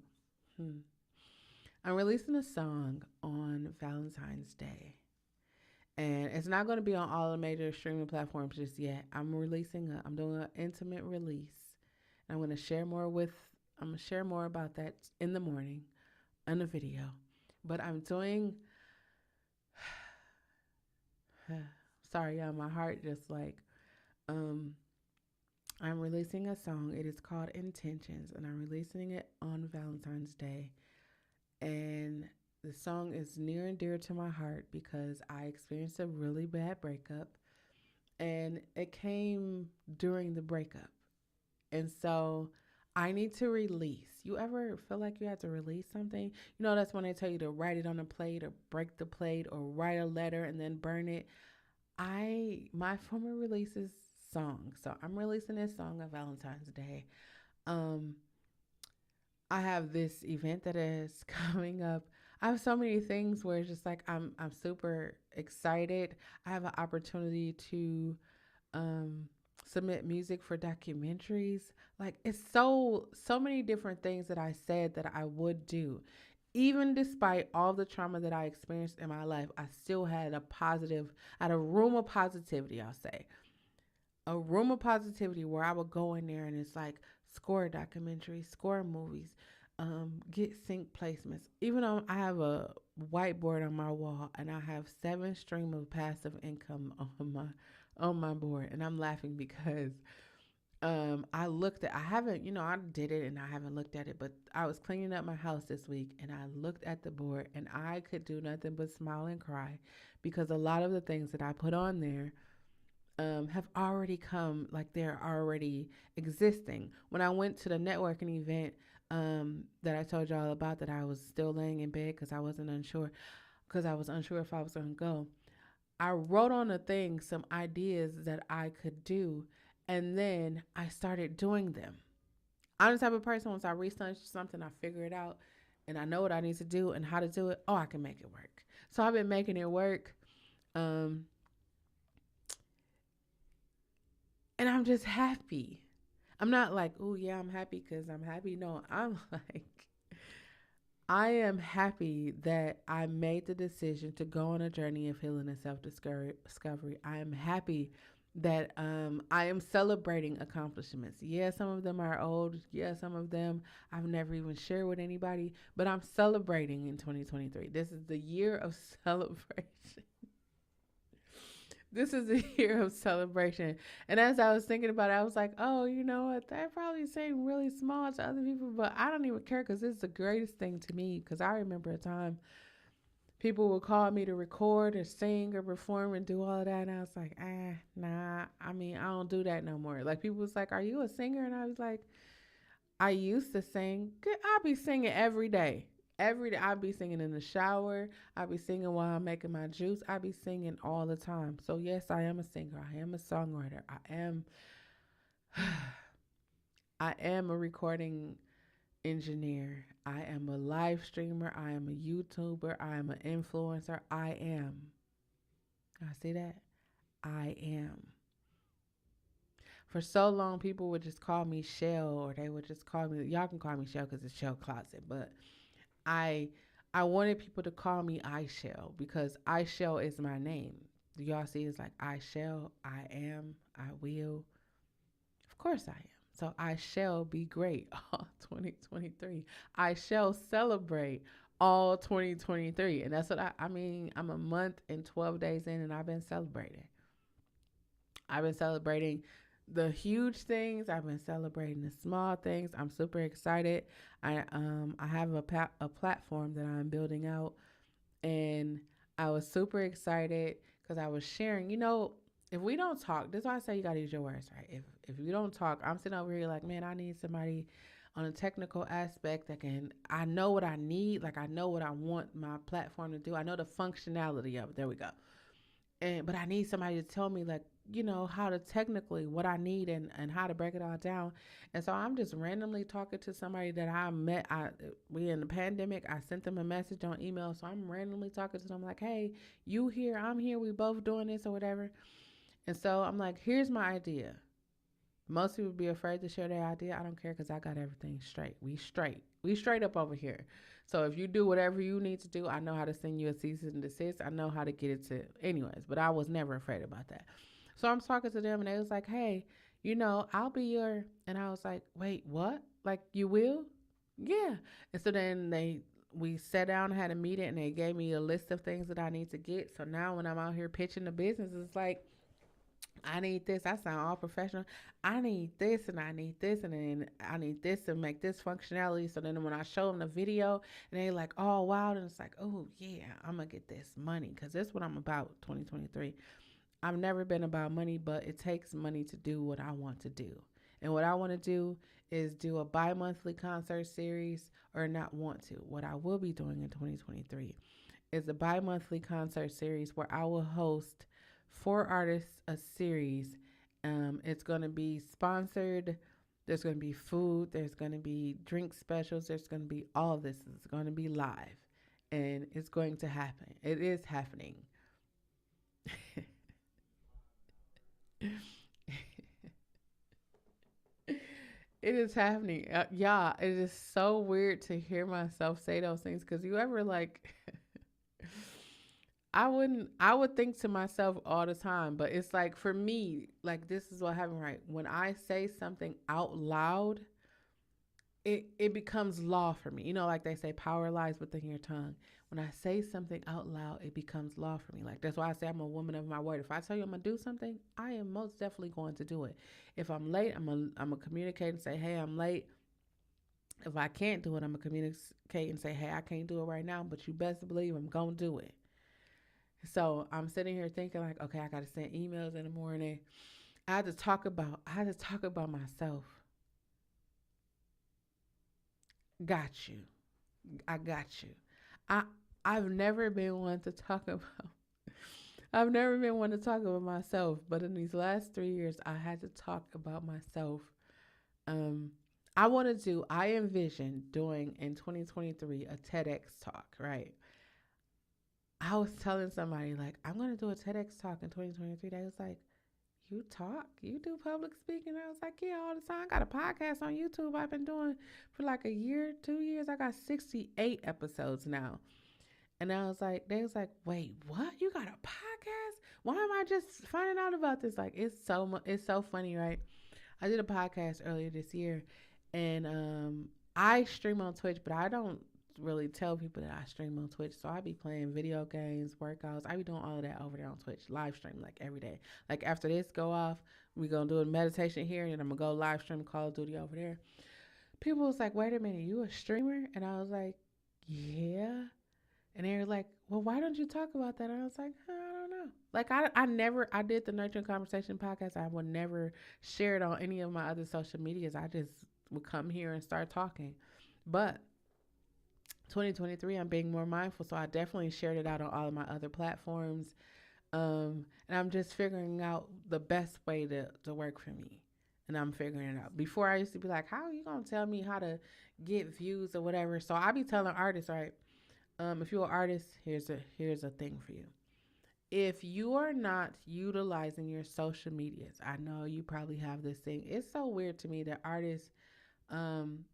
I'm releasing a song on Valentine's Day. And it's not going to be on all the major streaming platforms just yet. I'm doing an intimate release. I'm going to share more with, I'm going to share more about that in the morning in a video. But I'm doing, sorry, y'all, my heart just like, um, I'm releasing a song. It is called Intentions, and I'm releasing it on Valentine's Day. And the song is near and dear to my heart because I experienced a really bad breakup, and it came during the breakup. And so I need to release. You ever feel like you have to release something? You know, that's when they tell you to write it on a plate or break the plate or write a letter and then burn it. My former releases song. So I'm releasing this song on Valentine's Day. Um I have this event that is coming up. I have so many things where it's just like I'm super excited. I have an opportunity to um submit music for documentaries. Like it's so many different things that I said that I would do. Even despite all the trauma that I experienced in my life, I still had a positive, I had a room of positivity, I'll say. A room of positivity where I would go in there and it's like score documentaries, score movies, get sync placements. Even though I have a whiteboard on my wall and I have 7 stream of passive income on my board, and I'm laughing because I haven't, I did it and I haven't looked at it, but I was cleaning up my house this week and I looked at the board and I could do nothing but smile and cry because a lot of the things that I put on there have already come, like they're already existing. When I went to the networking event that I told y'all about, that I was still laying in bed because I was unsure if I was going to go. I wrote on a thing some ideas that I could do, and then I started doing them. I'm the type of person, once I research something, I figure it out, and I know what I need to do and how to do it. Oh, I can make it work. So I've been making it work. Um, and I'm just happy. I'm not like, oh yeah, I'm happy because I'm happy. No, I'm like, I am happy that I made the decision to go on a journey of healing and self discovery. I am happy that I am celebrating accomplishments. Yeah, some of them are old. Yeah, some of them I've never even shared with anybody, but I'm celebrating in 2023. This is the year of celebration. This is a year of celebration. And as I was thinking about it, I was like, oh, you know what? That probably seemed really small to other people, but I don't even care because it's the greatest thing to me. Because I remember a time people would call me to record or sing or perform and do all of that. And I was like, nah. I mean, I don't do that no more. Like, people was like, are you a singer? And I was like, I used to sing. I'll be singing every day. Every day I'll be singing in the shower. I'll be singing while I'm making my juice. I'll be singing all the time. So yes, I am a singer. I am a songwriter. I am a recording engineer. I am a live streamer. I am a YouTuber. I am an influencer. I am. I see that? I am. For so long, people would just call me Shell, or they would just call me. Y'all can call me Shell because it's Shell Closet, but I I wanted people to call me I Shell because I Shell is my name. Do y'all see? It's like I shall, I am, I will. Of course I am. So I shall be great all 2023. I shall celebrate all 2023. And that's what I mean, I'm a month and 12 days in and I've been celebrating. I've been celebrating the huge things. I've been celebrating the small things. I'm super excited. I have a platform that I'm building out, and I was super excited because I was sharing. If we don't talk, this is why I say you gotta use your words, right? If you don't talk, I'm sitting over here like, man, I need somebody on a technical aspect that can. I know what I need, like I know what I want my platform to do. I know the functionality of it. There we go. But I need somebody to tell me, like, how to technically what I need, and how to break it all down. And so I'm just randomly talking to somebody that I met. We in the pandemic, I sent them a message on email. So I'm randomly talking to them like, hey, you here, I'm here, we both doing this or whatever. And so I'm like, here's my idea. Most people be afraid to share their idea. I don't care because I got everything straight. We straight. We straight up over here. So if you do whatever you need to do, I know how to send you a cease and desist. I know how to get it to anyways. But I was never afraid about that. So I'm talking to them and they was like, hey, I'll be your and I was like, wait, what? Like you will? Yeah. And so then we sat down, had a meeting, and they gave me a list of things that I need to get. So now when I'm out here pitching the business, it's like I need this. I sound all professional. I need this and I need this and then I need this to make this functionality. So then when I show them the video and they like, oh wow, and it's like, oh yeah, I'm gonna get this money because that's what I'm about. 2023. I've never been about money, but it takes money to do what I want to do. And what I want to do is do a bi-monthly concert series or not want to. What I will be doing in 2023 is a bi-monthly concert series where I will host four artists a series. It's going to be sponsored. There's going to be food. There's going to be drink specials. There's going to be all of this. It's going to be live. And it's going to happen. It is happening. It is happening. Yeah, it is so weird to hear myself say those things because you ever like I would think to myself all the time, but it's like for me, like this is what happened, right? When I say something out loud, it becomes law for me. Like they say power lies within your tongue. When I say something out loud, it becomes law for me. Like that's why I say I'm a woman of my word. If I tell you I'm gonna do something, I am most definitely going to do it. If I'm late, I'm gonna communicate and say, hey, I'm late. If I can't do it, I'm gonna communicate and say, hey, I can't do it right now, but you best believe I'm gonna do it. So I'm sitting here thinking like, okay, I gotta send emails in the morning. I had to talk about myself. Got you. I got you. I I've never been one to talk about I've never been one to talk about myself, but in these last 3 years I had to talk about myself. Um I envision doing in 2023 a TEDx talk, right? I was telling somebody like I'm gonna do a TEDx talk in 2023. They was like, you talk? You do public speaking? I was like, yeah, all the time. I got a podcast on YouTube I've been doing for like a year, 2 years. I got 68 episodes now. And they was like, wait, what? You got a podcast? Why am I just finding out about this? Like, it's so funny, right? I did a podcast earlier this year, and I stream on Twitch, but I don't really tell people that I stream on Twitch. So I be playing video games, workouts. I be doing all of that over there on Twitch, live stream like every day. Like after this go off, we gonna do a meditation here, and then I'm gonna go live stream Call of Duty over there. People was like, "Wait a minute, you a streamer?" And I was like, "Yeah." And they were like, well, why don't you talk about that? And I was like, I don't know. Like, I did the Nurturing Conversation podcast. I would never share it on any of my other social medias. I just would come here and start talking. But 2023, I'm being more mindful. So I definitely shared it out on all of my other platforms. And I'm just figuring out the best way to work for me. And I'm figuring it out. Before I used to be like, how are you going to tell me how to get views or whatever? So I be telling artists, right? If you're an artist, here's a thing for you. If you are not utilizing your social medias, I know you probably have this thing. It's so weird to me that artists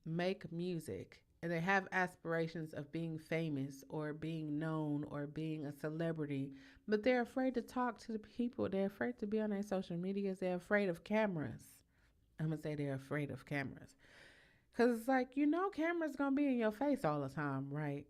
make music and they have aspirations of being famous or being known or being a celebrity, but they're afraid to talk to the people. They're afraid to be on their social medias. They're afraid of cameras. I'm gonna say they're afraid of cameras because it's like cameras gonna be in your face all the time, right?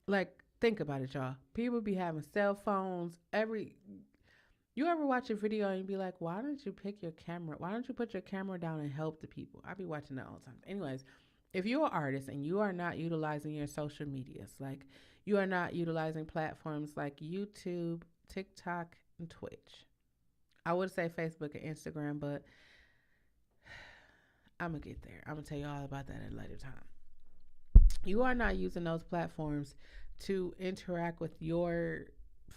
Like, think about it, y'all. People be having cell phones. You ever watch a video and you be like, why don't you pick your camera? Why don't you put your camera down and help the people? I be watching that all the time. Anyways, if you're an artist and you are not utilizing your social medias, like you are not utilizing platforms like YouTube, TikTok, and Twitch. I would say Facebook and Instagram, but I'm gonna get there. I'm gonna tell you all about that at a later time. You are not using those platforms to interact with your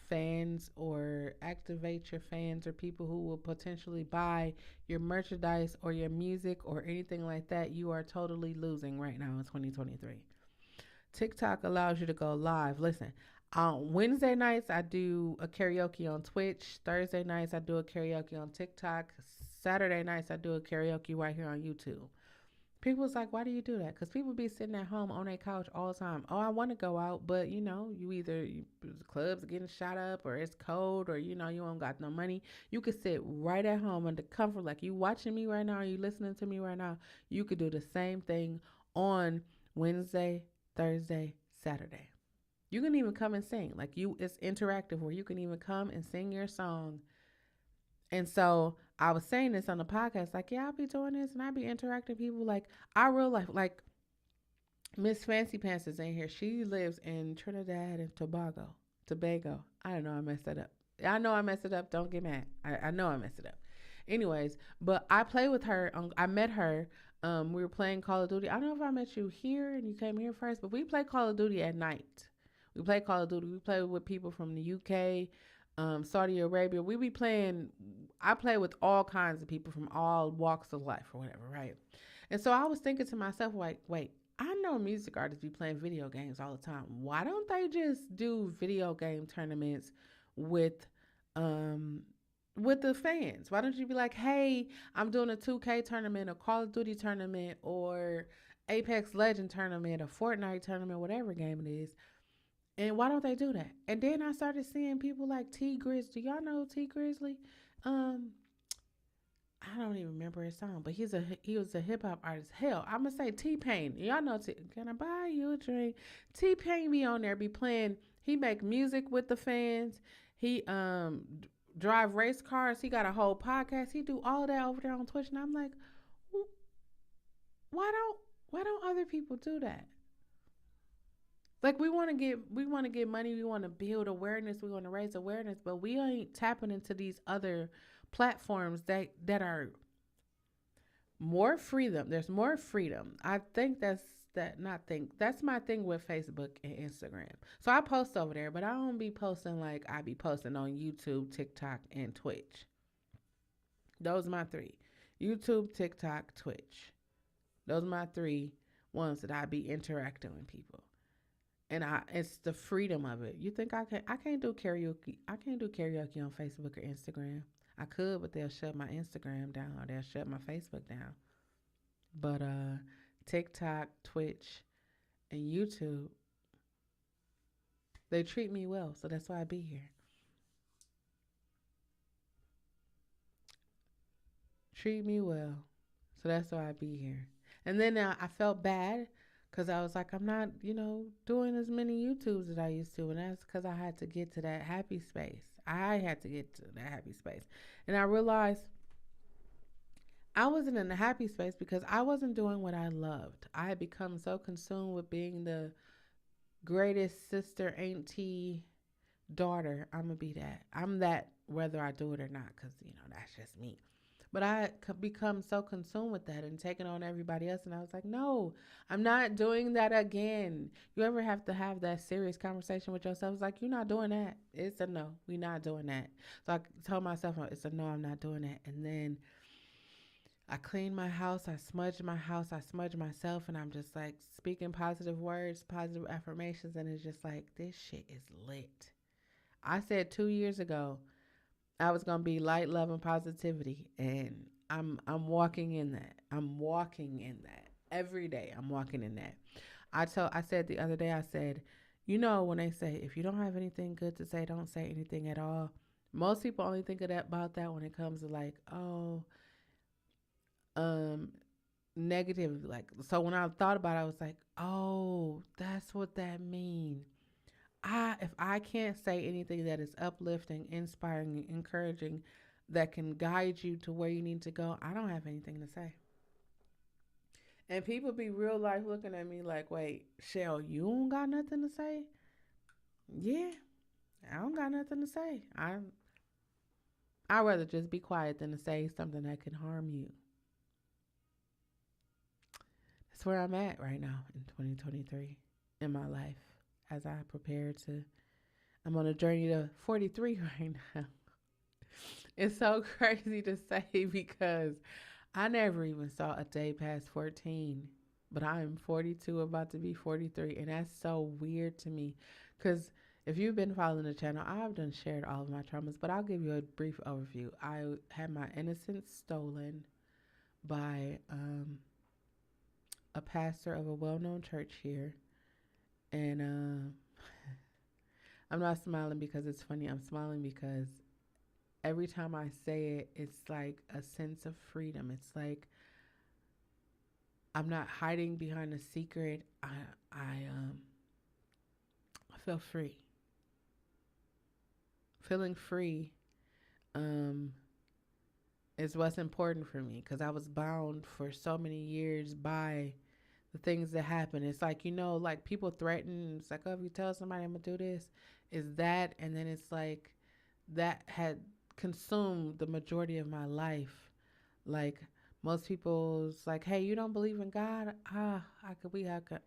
fans or activate your fans or people who will potentially buy your merchandise or your music or anything like that, you are totally losing right now in 2023. TikTok allows you to go live. Listen, on Wednesday nights, I do a karaoke on Twitch. Thursday nights, I do a karaoke on TikTok. Saturday nights I do a karaoke right here on YouTube. People was like, why do you do that? Because people be sitting at home on their couch all the time. Oh, I want to go out, but you either the club's getting shot up, or it's cold, or you don't got no money. You could sit right at home under comfort, like you watching me right now, or you listening to me right now. You could do the same thing on Wednesday, Thursday, Saturday. You can even come and sing. Like it's interactive where you can even come and sing your song. And so I was saying this on the podcast, like, yeah, I'll be doing this and I'll be interacting people. Like, I real life, like Miss Fancy Pants is in here. She lives in Trinidad and Tobago. Tobago. I don't know, I messed it up. I know I messed it up. Don't get mad. I know I messed it up. Anyways, but I play with her. I met her. We were playing Call of Duty. I don't know if I met you here and you came here first, but we play Call of Duty at night. We play Call of Duty. We play with people from the UK, Saudi Arabia. We be playing. I play with all kinds of people from all walks of life or whatever, right? And so I was thinking to myself, like, wait, I know music artists be playing video games all the time. Why don't they just do video game tournaments with um with the fans? Why don't you be like, hey, I'm doing a 2K tournament, a Call of Duty tournament, or Apex Legend tournament, a Fortnite tournament, whatever game it is. And why don't they do that? And then I started seeing people like T Grizz. Do y'all know T Grizzly? Um, I don't even remember his song, but he was a hip hop artist. Hell, I'm gonna say T Pain. Y'all know Can I buy you a drink? T Pain be on there, be playing. He make music with the fans. He drive race cars. He got a whole podcast. He do all that over there on Twitch, and I'm like, why don't other people do that? Like we want to get money, we want to build awareness, we want to raise awareness, but we ain't tapping into these other platforms that are more freedom. There's more freedom. I think that's my thing with Facebook and Instagram. So I post over there, but I don't be posting like I be posting on YouTube, TikTok, and Twitch. Those are my three. YouTube, TikTok, Twitch. Those are my three ones that I be interacting with people. And it's the freedom of it. You think I can't do karaoke. I can't do karaoke on Facebook or Instagram. I could, but they'll shut my Instagram down, or they'll shut my Facebook down. But TikTok, Twitch, and YouTube, they treat me well, so that's why I be here. Treat me well, so that's why I be here. And then I felt bad because I was like, I'm not, doing as many YouTubes as I used to, and that's because I had to get to that happy space. I had to get to that happy space, and I realized I wasn't in the happy space because I wasn't doing what I loved. I had become so consumed with being the greatest sister, auntie, daughter. I'm gonna be that. I'm that whether I do it or not, because that's just me. But I had become so consumed with that and taking on everybody else, and I was like, no, I'm not doing that again. You ever have to have that serious conversation with yourself? It's like, you're not doing that. It's a no. We're not doing that. So I told myself, it's a no. I'm not doing that. And then I cleaned my house, I smudged my house, I smudged myself, and I'm just like speaking positive words, positive affirmations, and it's just like, this shit is lit. I said 2 years ago I was gonna be light, love, and positivity, and I'm walking in that. I'm walking in that every day. I'm walking in that. I said the other day, I said, when they say if you don't have anything good to say, don't say anything at all. Most people only think of that about that when it comes to like, oh, um negative, like, so when I thought about it, I was like, oh, that's what that means. If I can't say anything that is uplifting, inspiring, and encouraging, that can guide you to where you need to go, I don't have anything to say. And people be real life looking at me like, wait, Shell, you don't got nothing to say? Yeah, I don't got nothing to say. I'd rather just be quiet than to say something that can harm you. That's where I'm at right now in 2023 in my life as I prepare to. I'm on a journey to 43 right now. It's so crazy to say because I never even saw a day past 14, but I'm 42, about to be 43, and that's so weird to me because If you've been following the channel, I've done shared all of my traumas, but I'll give you a brief overview. I had my innocence stolen by a pastor of a well-known church here, and I'm not smiling because it's funny. I'm smiling because every time I say it, it's like a sense of freedom. It's like I'm not hiding behind a secret. I feel free. Feeling free um, is what's important for me because I was bound for so many years by the things that happen. It's like, like people threaten. It's like, oh, if you tell somebody I'm going to do this, is that. And then it's like that had consumed the majority of my life. Like most people's like, hey, you don't believe in God?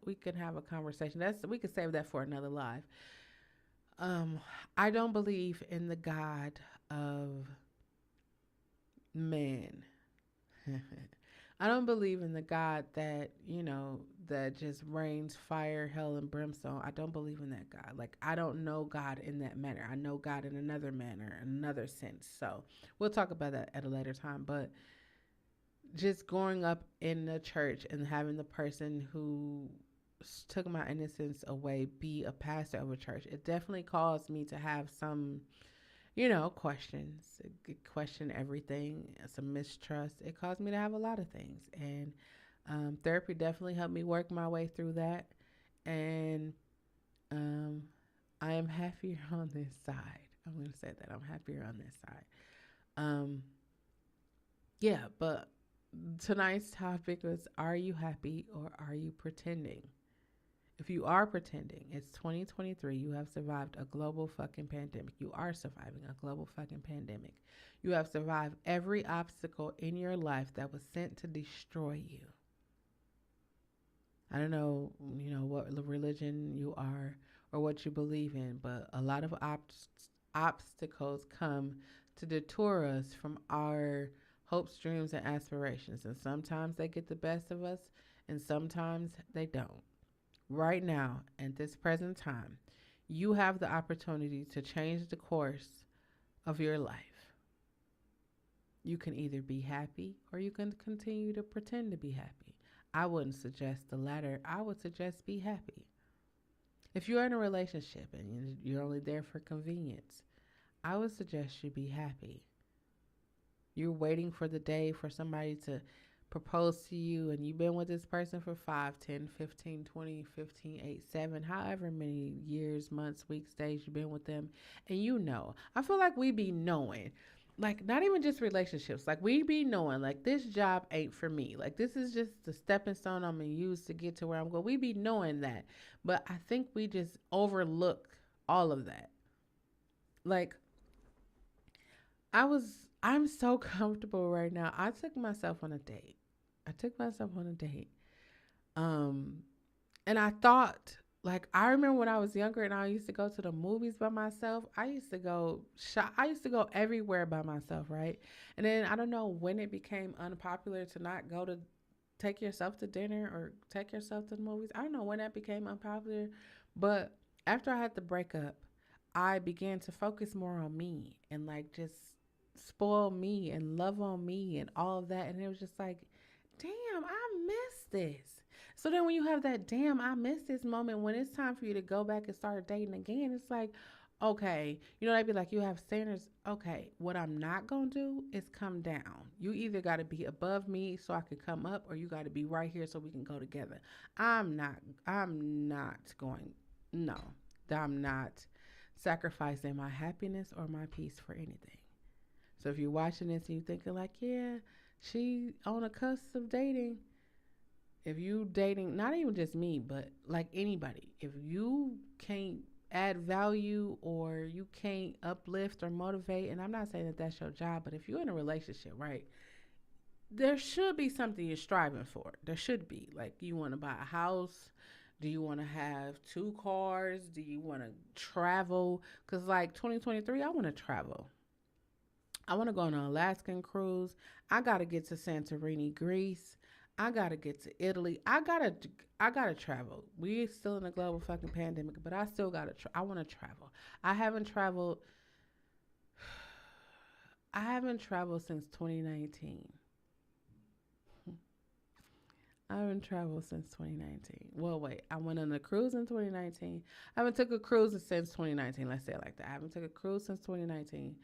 We can have a conversation. We could save that for another live. Um, I don't believe in the God of man. I don't believe in the God that, that just rains fire, hell, and brimstone. I don't believe in that God. Like, I don't know God in that manner. I know God in another manner, another sense. So we'll talk about that at a later time. But just growing up in the church and having the person who took my innocence away be a pastor of a church, it definitely caused me to have some questions, question everything, some mistrust. It caused me to have a lot of things. And therapy definitely helped me work my way through that. And um, I am happier on this side. I'm going to say that I'm happier on this side. Um, yeah, but tonight's topic was, are you happy or are you pretending? If you are pretending, it's 2023. You have survived a global fucking pandemic. You are surviving a global fucking pandemic. You have survived every obstacle in your life that was sent to destroy you. I don't know, what religion you are or what you believe in, but a lot of obstacles come to detour us from our hopes, dreams, and aspirations. And sometimes they get the best of us, and sometimes they don't. Right now, at this present time, you have the opportunity to change the course of your life. You can either be happy or you can continue to pretend to be happy. I wouldn't suggest the latter. I would suggest be happy. If you're in a relationship and you're only there for convenience, I would suggest you be happy. You're waiting for the day for somebody to propose to you and you've been with this person for 5, 10, 15, 20, 15, 8, 7, however many years, months, weeks, days you've been with them. And I feel like we be knowing, like not even just relationships, like we be knowing like this job ain't for me. Like this is just the stepping stone I'm going to use to get to where I'm going. We be knowing that. But I think we just overlook all of that. Like I'm so comfortable right now. I took myself on a date. I took myself on a date. Um, and I thought, like, I remember when I was younger and I used to go to the movies by myself. I used to go shop. I used to go everywhere by myself, right? And then I don't know when it became unpopular to not go to take yourself to dinner or take yourself to the movies. I don't know when that became unpopular, but after I had the breakup, I began to focus more on me and like just spoil me and love on me and all of that. And it was just like, damn, I miss this. So then when you have that damn I miss this moment, when it's time for you to go back and start dating again, it's like, okay, they'd be like, you have standards. Okay, what I'm not gonna do is come down. You either gotta be above me so I could come up, or you gotta be right here so we can go together. I'm not going, no, I'm not sacrificing my happiness or my peace for anything. So if you're watching this and you're thinking like, yeah, she on a cusp of dating, if you dating, not even just me, but like anybody, if you can't add value or you can't uplift or motivate, and I'm not saying that that's your job, but if you're in a relationship, right, there should be something you're striving for. There should be. Like, you want to buy a house. Do you want to have 2 cars? Do you want to travel? Because like 2023, I want to travel. I want to go on an Alaskan cruise. I got to get to Santorini, Greece. I gotta get to Italy. I gotta travel. We still in a global fucking pandemic, but I still gotta. I want to travel. I haven't traveled. I haven't traveled since 2019. I haven't traveled since 2019. Well, wait. I went on a cruise in 2019. I haven't took a cruise since 2019. Let's say it like that. I haven't took a cruise since 2019.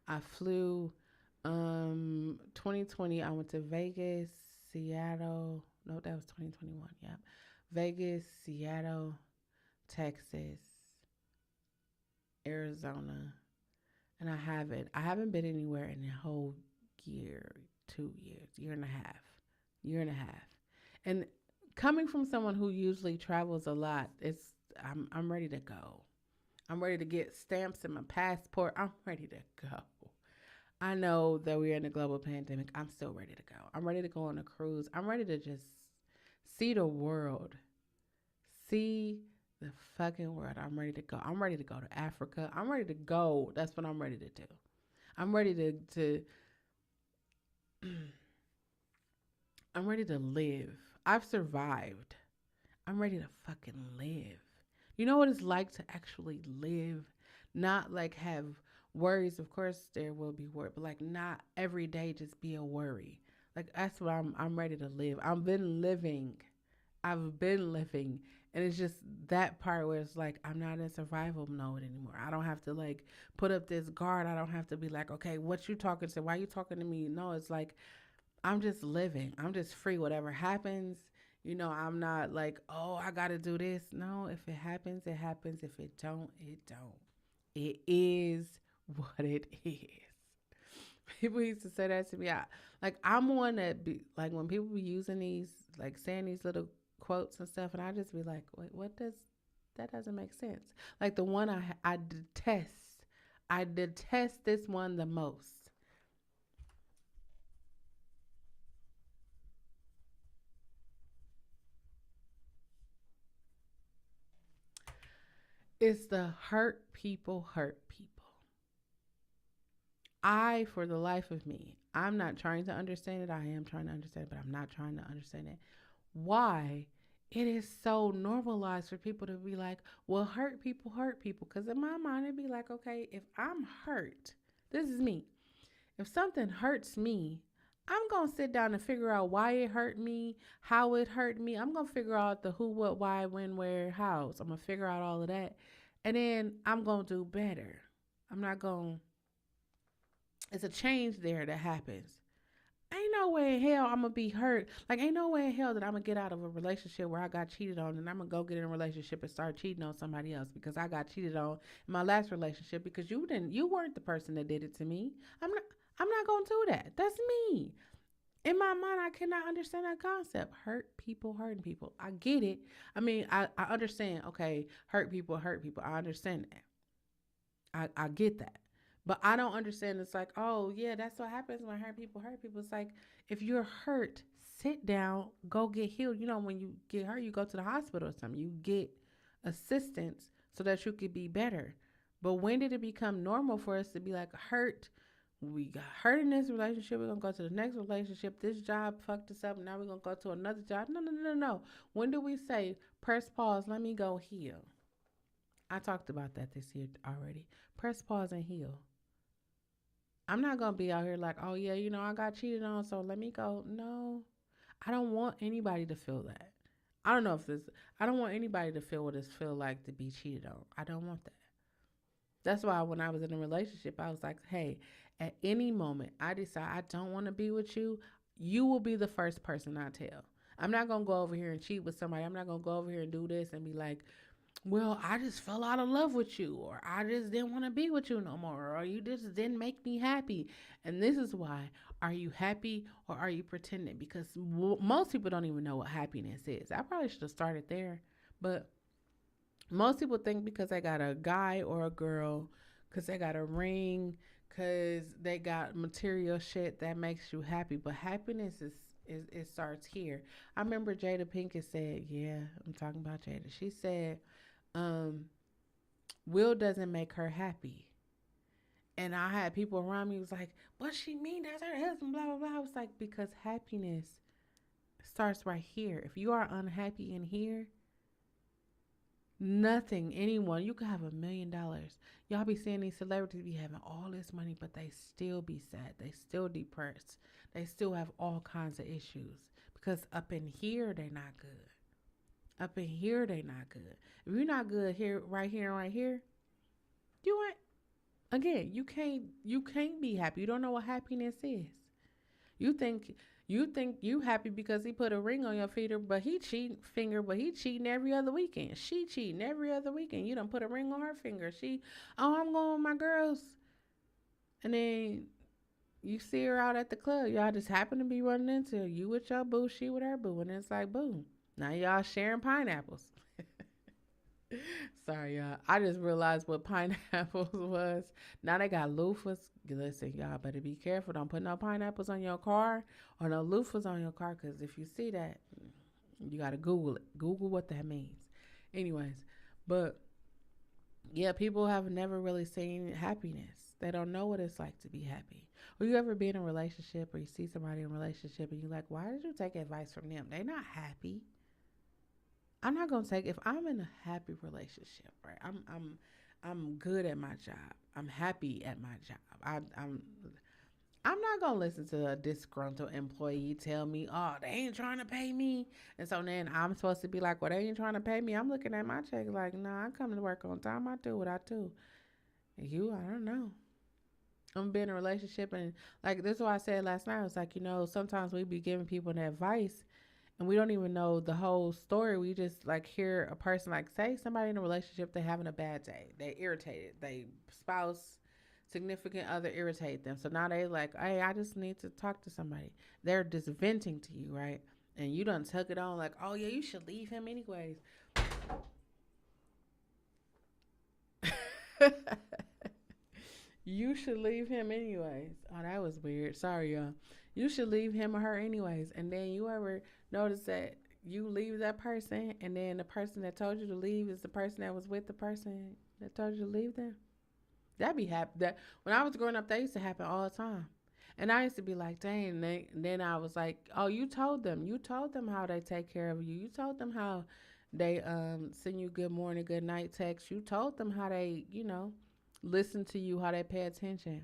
I flew 2020 I went to Vegas, Seattle. No, that was 2021. Yeah. Vegas, Seattle, Texas, Arizona. And I haven't been anywhere in a whole year, 2 years, year and a half. Year and a half. And coming from someone who usually travels a lot, I'm ready to go. I'm ready to get stamps in my passport. I'm ready to go. I know that we're in a global pandemic. I'm still ready to go. I'm ready to go on a cruise. I'm ready to just see the world. See the fucking world. I'm ready to go. I'm ready to go to Africa. I'm ready to go. That's what I'm ready to do. I'm ready to I'm ready to live. I've survived. I'm ready to fucking live. You know what it's like to actually live? Not like have worries. Of course there will be worry, but like not every day just be a worry. Like that's what I'm ready to live. I've been living. I've been living. And it's just that part where it's like I'm not in survival mode anymore. I don't have to like put up this guard. I don't have to be like, okay, what you talking to? Why you talking to me? No, it's like I'm just living. I'm just free. Whatever happens, I'm not like, oh, I gotta do this. No, if it happens, it happens. If it don't, it don't. It is what it is. People used to say that to me. Like I'm one that be like when people be using these, like saying these little quotes and stuff, and I just be like, wait, what does that doesn't make sense? Like the one I detest. I detest this one the most. It's the hurt people. For the life of me, I'm not trying to understand it. I am trying to understand it, but I'm not trying to understand it. Why it is so normalized for people to be like, well, hurt people. Because in my mind, it'd be like, okay, if I'm hurt, this is me. If something hurts me, I'm going to sit down and figure out why it hurt me, how it hurt me. I'm going to figure out the who, what, why, when, where, how. I'm going to figure out all of that. And then I'm going to do better. I'm not going to, it's a change there that happens. Ain't no way in hell I'm gonna be hurt. Like ain't no way in hell that I'm gonna get out of a relationship where I got cheated on and I'm gonna go get in a relationship and start cheating on somebody else because I got cheated on in my last relationship because you weren't the person that did it to me. I'm not gonna do that. That's me. In my mind, I cannot understand that concept. Hurt people, hurting people. I get it. I mean, I understand, okay, hurt people, hurt people. I understand that. I get that. But I don't understand. It's like, oh, yeah, that's what happens when hurt people hurt people. It's like, if you're hurt, sit down, go get healed. When you get hurt, you go to the hospital or something. You get assistance so that you could be better. But when did it become normal for us to be like, hurt? We got hurt in this relationship. We're going to go to the next relationship. This job fucked us up. Now we're going to go to another job. No, no, no, no, no. When do we say, press pause, let me go heal? I talked about that this year already. Press pause and heal. I'm not gonna be out here like, oh yeah, I got cheated on, so let me go. No, I don't want anybody to feel that. I don't know if this. I don't want anybody to feel what it feel like to be cheated on. I don't want that. That's why when I was in a relationship, I was like, hey, at any moment I decide I don't want to be with you, you will be the first person I tell. I'm not gonna go over here and cheat with somebody. I'm not gonna go over here and do this and be like, well, I just fell out of love with you, or I just didn't want to be with you no more, or you just didn't make me happy. And this is why: are you happy or are you pretending? Because most people don't even know what happiness is. I probably should have started there, but most people think because they got a guy or a girl, because they got a ring, because they got material shit that makes you happy. But happiness is it starts here. I remember Jada Pinkett said, yeah, I'm talking about Jada. She said, um, Will doesn't make her happy. And I had people around me who was like, what she mean? That's her husband, blah, blah, blah. I was like, because happiness, starts right here. If you are unhappy in here, nothing, anyone, you could have $1 million. Y'all be seeing these celebrities be having all this money, but they still be sad. They still depressed. They still have all kinds of issues because up in here, they not good. Up in here, they not good. If you're not good here, right here, you ain't. Again, you can't be happy. You don't know what happiness is. You think you happy because he put a ring on your finger, but he cheating every other weekend. She cheating every other weekend. You don't put a ring on her finger. Oh, I'm going with my girls, and then you see her out at the club. Y'all just happen to be running into her. You with your boo, she with her boo, and it's like boom. Now y'all sharing pineapples. Sorry, y'all. I just realized what pineapples was. Now they got loofahs. Listen, y'all better be careful. Don't put no pineapples on your car or no loofahs on your car, because if you see that, you got to Google it. Google what that means. Anyways, but yeah, people have never really seen happiness. They don't know what it's like to be happy. Or you ever be in a relationship or you see somebody in a relationship and you're like, why did you take advice from them? They're not happy. I'm not gonna take if I'm in a happy relationship, right? I'm good at my job. I'm happy at my job. I'm not gonna listen to a disgruntled employee tell me, "Oh, they ain't trying to pay me," and so then I'm supposed to be like, "Well, they ain't trying to pay me." I'm looking at my check like, "Nah, I come to work on time. I do what I do." And I don't know. I'm being in a relationship, and like this is what I said last night. I was like, sometimes we be giving people an advice and we don't even know the whole story. We just like hear a person, like say somebody in a relationship, they're having a bad day, they irritated, they spouse, significant other irritate them, so now they like, hey, I just need to talk to somebody. They're just venting to you, right? And you done took it on like, oh yeah, you should leave him anyways. You should leave him anyways. Oh, that was weird. Sorry, y'all. You should leave him or her anyways. And then you ever notice that you leave that person, and then the person that told you to leave is the person that was with the person that told you to leave them? That'd be happy. That when I was growing up, that used to happen all the time. And I used to be like, dang. And then I was like, oh, you told them. You told them how they take care of you. You told them how they send you good morning, good night text. You told them how they, listen to you, how they pay attention.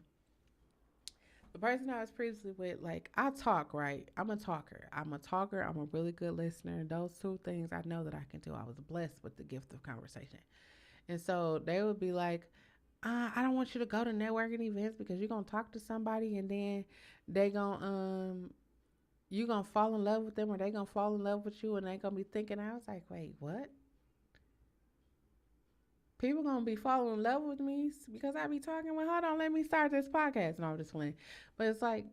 The person I was previously with, like, I talk, right? I'm a talker. I'm a talker. I'm a really good listener. Those two things I know that I can do. I was blessed with the gift of conversation. And so they would be like, I don't want you to go to networking events because you're going to talk to somebody and then they going to, you going to fall in love with them or they going to fall in love with you and they going to be thinking, I was like, wait, what? People gonna be falling in love with me because I be talking. Well, hold on, let me start this podcast. No, I'm just playing. But it's like,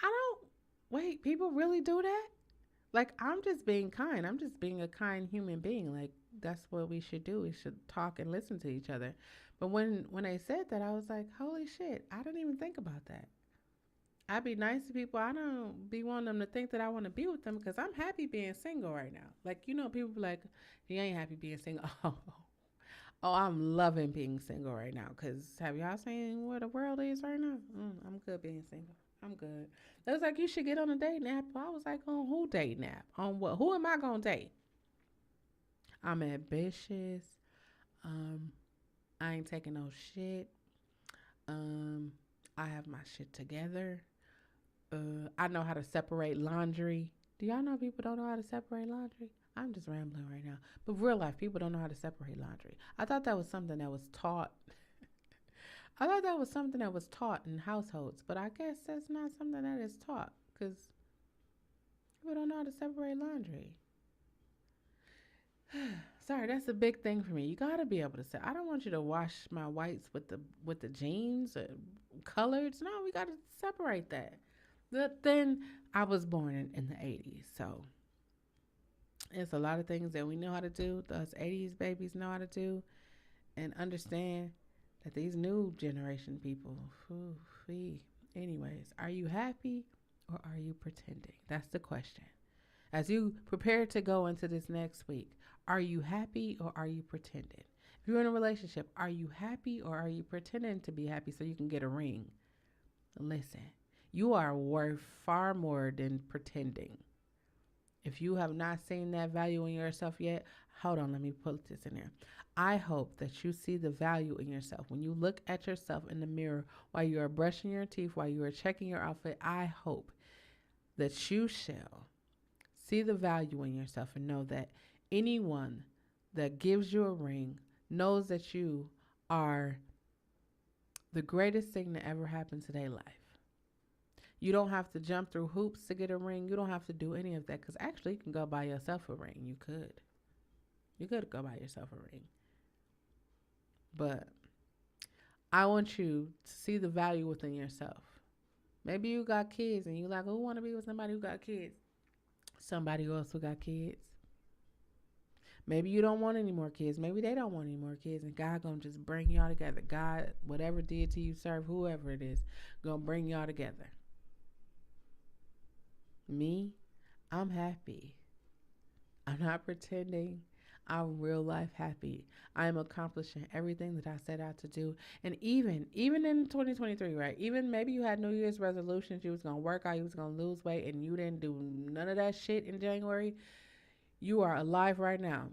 I don't wait. People really do that? Like, I'm just being kind. I'm just being a kind human being. Like, that's what we should do. We should talk and listen to each other. But when they said that, I was like, holy shit! I didn't even think about that. I be nice to people. I don't be wanting them to think that I want to be with them because I'm happy being single right now. Like, people be like, he ain't happy being single. Oh, I'm loving being single right now. Cause have y'all seen where the world is right now? I'm good being single. I'm good. They was like, you should get on a dating app. I was like, on who dating app? On what? Who am I gonna date? I'm ambitious. Um, I ain't taking no shit. Um, I have my shit together. I know how to separate laundry. Do y'all know people don't know how to separate laundry? I'm just rambling right now. But real life, people don't know how to separate laundry. I thought that was something that was taught. I thought that was something that was taught in households, but I guess that's not something that is taught because people don't know how to separate laundry. Sorry, that's a big thing for me. You gotta be able to say. I don't want you to wash my whites with the jeans or coloreds. No, we gotta separate that. But then I was born in the '80s, so it's a lot of things that we know how to do. Those '80s babies know how to do, and understand that these new generation people. Anyways, are you happy or are you pretending? That's the question. As you prepare to go into this next week, are you happy or are you pretending? If you're in a relationship, are you happy or are you pretending to be happy so you can get a ring? Listen, you are worth far more than pretending. If you have not seen that value in yourself yet, hold on, let me put this in there. I hope that you see the value in yourself. When you look at yourself in the mirror while you are brushing your teeth, while you are checking your outfit, I hope that you shall see the value in yourself and know that anyone that gives you a ring knows that you are the greatest thing that ever happened to their life. You don't have to jump through hoops to get a ring. You don't have to do any of that because actually you can go buy yourself a ring. You could. You could go buy yourself a ring. But I want you to see the value within yourself. Maybe you got kids and you like, who want to be with somebody who got kids? Somebody else who got kids. Maybe you don't want any more kids. Maybe they don't want any more kids. And God gonna just bring y'all together. God, whatever deity you serve, whoever it is, gonna bring y'all together. Me, I'm happy. I'm not pretending. I'm real life happy. I am accomplishing everything that I set out to do. And even in 2023, right? Even maybe you had New Year's resolutions, you was gonna work out, you was gonna lose weight, and you didn't do none of that shit in January. You are alive right now.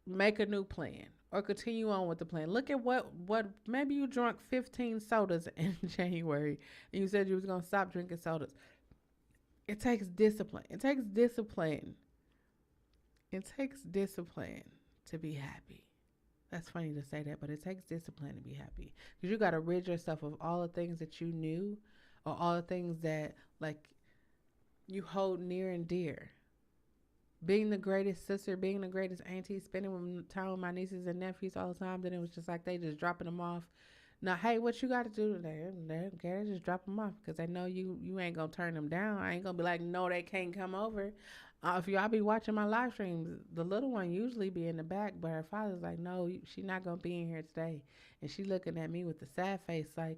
Make a new plan or continue on with the plan. Look at what maybe you drank 15 sodas in January and you said you was gonna stop drinking sodas. It takes discipline. It takes discipline. It takes discipline to be happy. That's funny to say that, but it takes discipline to be happy. Because you got to rid yourself of all the things that you knew or all the things that, like, you hold near and dear. Being the greatest sister, being the greatest auntie, spending time with my nieces and nephews all the time, then it was just like they just dropping them off. Now, hey, what you got to do today? They don't care. Just drop them off because they know you ain't going to turn them down. I ain't going to be like, no, they can't come over. If y'all be watching my live streams, the little one usually be in the back, but her father's like, no, she not going to be in here today. And she looking at me with a sad face like,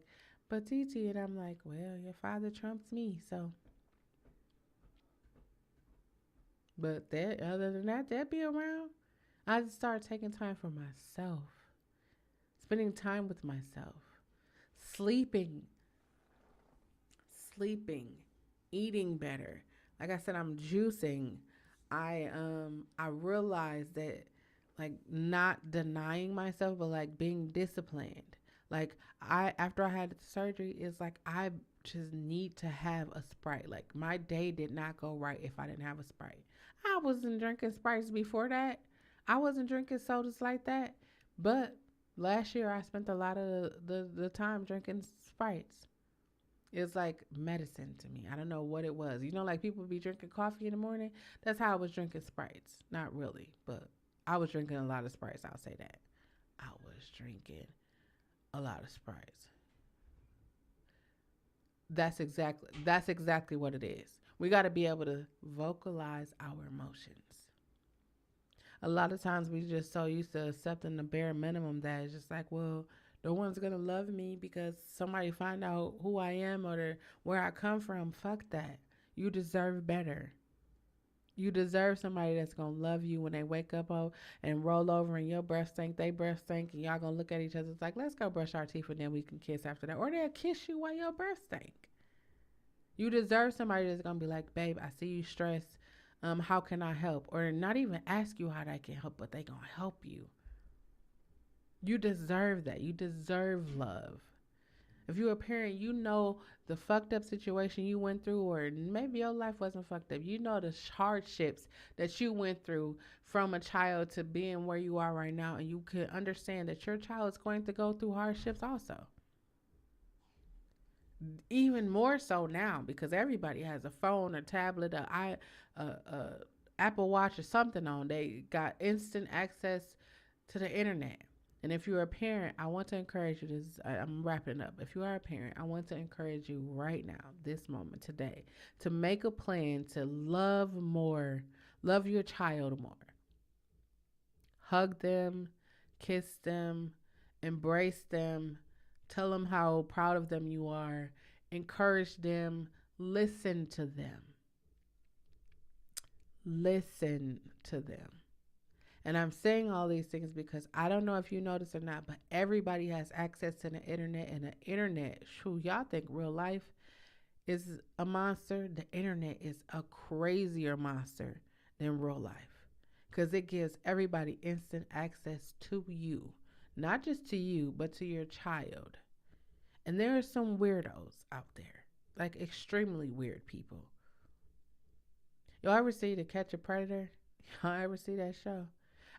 but Titi, and I'm like, well, your father trumps me, so. But that, other than that, they'll be around. I just start taking time for myself, spending time with myself, sleeping, sleeping, eating better. Like I said, I'm juicing. I realized that like not denying myself, but like being disciplined. Like I after I had the surgery, it's like I just need to have a Sprite. Like my day did not go right if I didn't have a Sprite. I wasn't drinking Sprites before that. I wasn't drinking sodas like that. But last year I spent a lot of the time drinking Sprites. It's like medicine to me. I don't know what it was. You know, like people be drinking coffee in the morning. That's how I was drinking Sprites. Not really, but I was drinking a lot of Sprites. I'll say that. I was drinking a lot of Sprites. That's exactly what it is. We got to be able to vocalize our emotions. A lot of times we just so used to accepting the bare minimum that it's just like, well, no one's gonna love me because somebody find out who I am or where I come from. Fuck that. You deserve better. You deserve somebody that's gonna love you when they wake up and roll over and your breath stink, they breath stink, and y'all gonna look at each other. It's like, let's go brush our teeth and then we can kiss after that. Or they'll kiss you while your breath stink. You deserve somebody that's gonna be like, babe, I see you stressed. How can I help? Or not even ask you how they can help, but they gonna help you. You deserve that. You deserve love. If you're a parent, you know the fucked up situation you went through, or maybe your life wasn't fucked up. You know the hardships that you went through from a child to being where you are right now, and you could understand that your child is going to go through hardships also. Even more so now because everybody has a phone, a tablet, a Apple Watch, or something on. They got instant access to the internet. And if you're a parent, I want to encourage you. I'm wrapping up. If you are a parent, I want to encourage you right now, this moment, today, to make a plan to love more, love your child more. Hug them, kiss them, embrace them, tell them how proud of them you are, encourage them, listen to them. Listen to them. And I'm saying all these things because I don't know if you notice or not, but everybody has access to the internet, and the internet, y'all think real life is a monster, the internet is a crazier monster than real life because it gives everybody instant access to you, not just to you, but to your child. And there are some weirdos out there, like extremely weird people. Y'all ever see To Catch a Predator? Y'all ever see that show?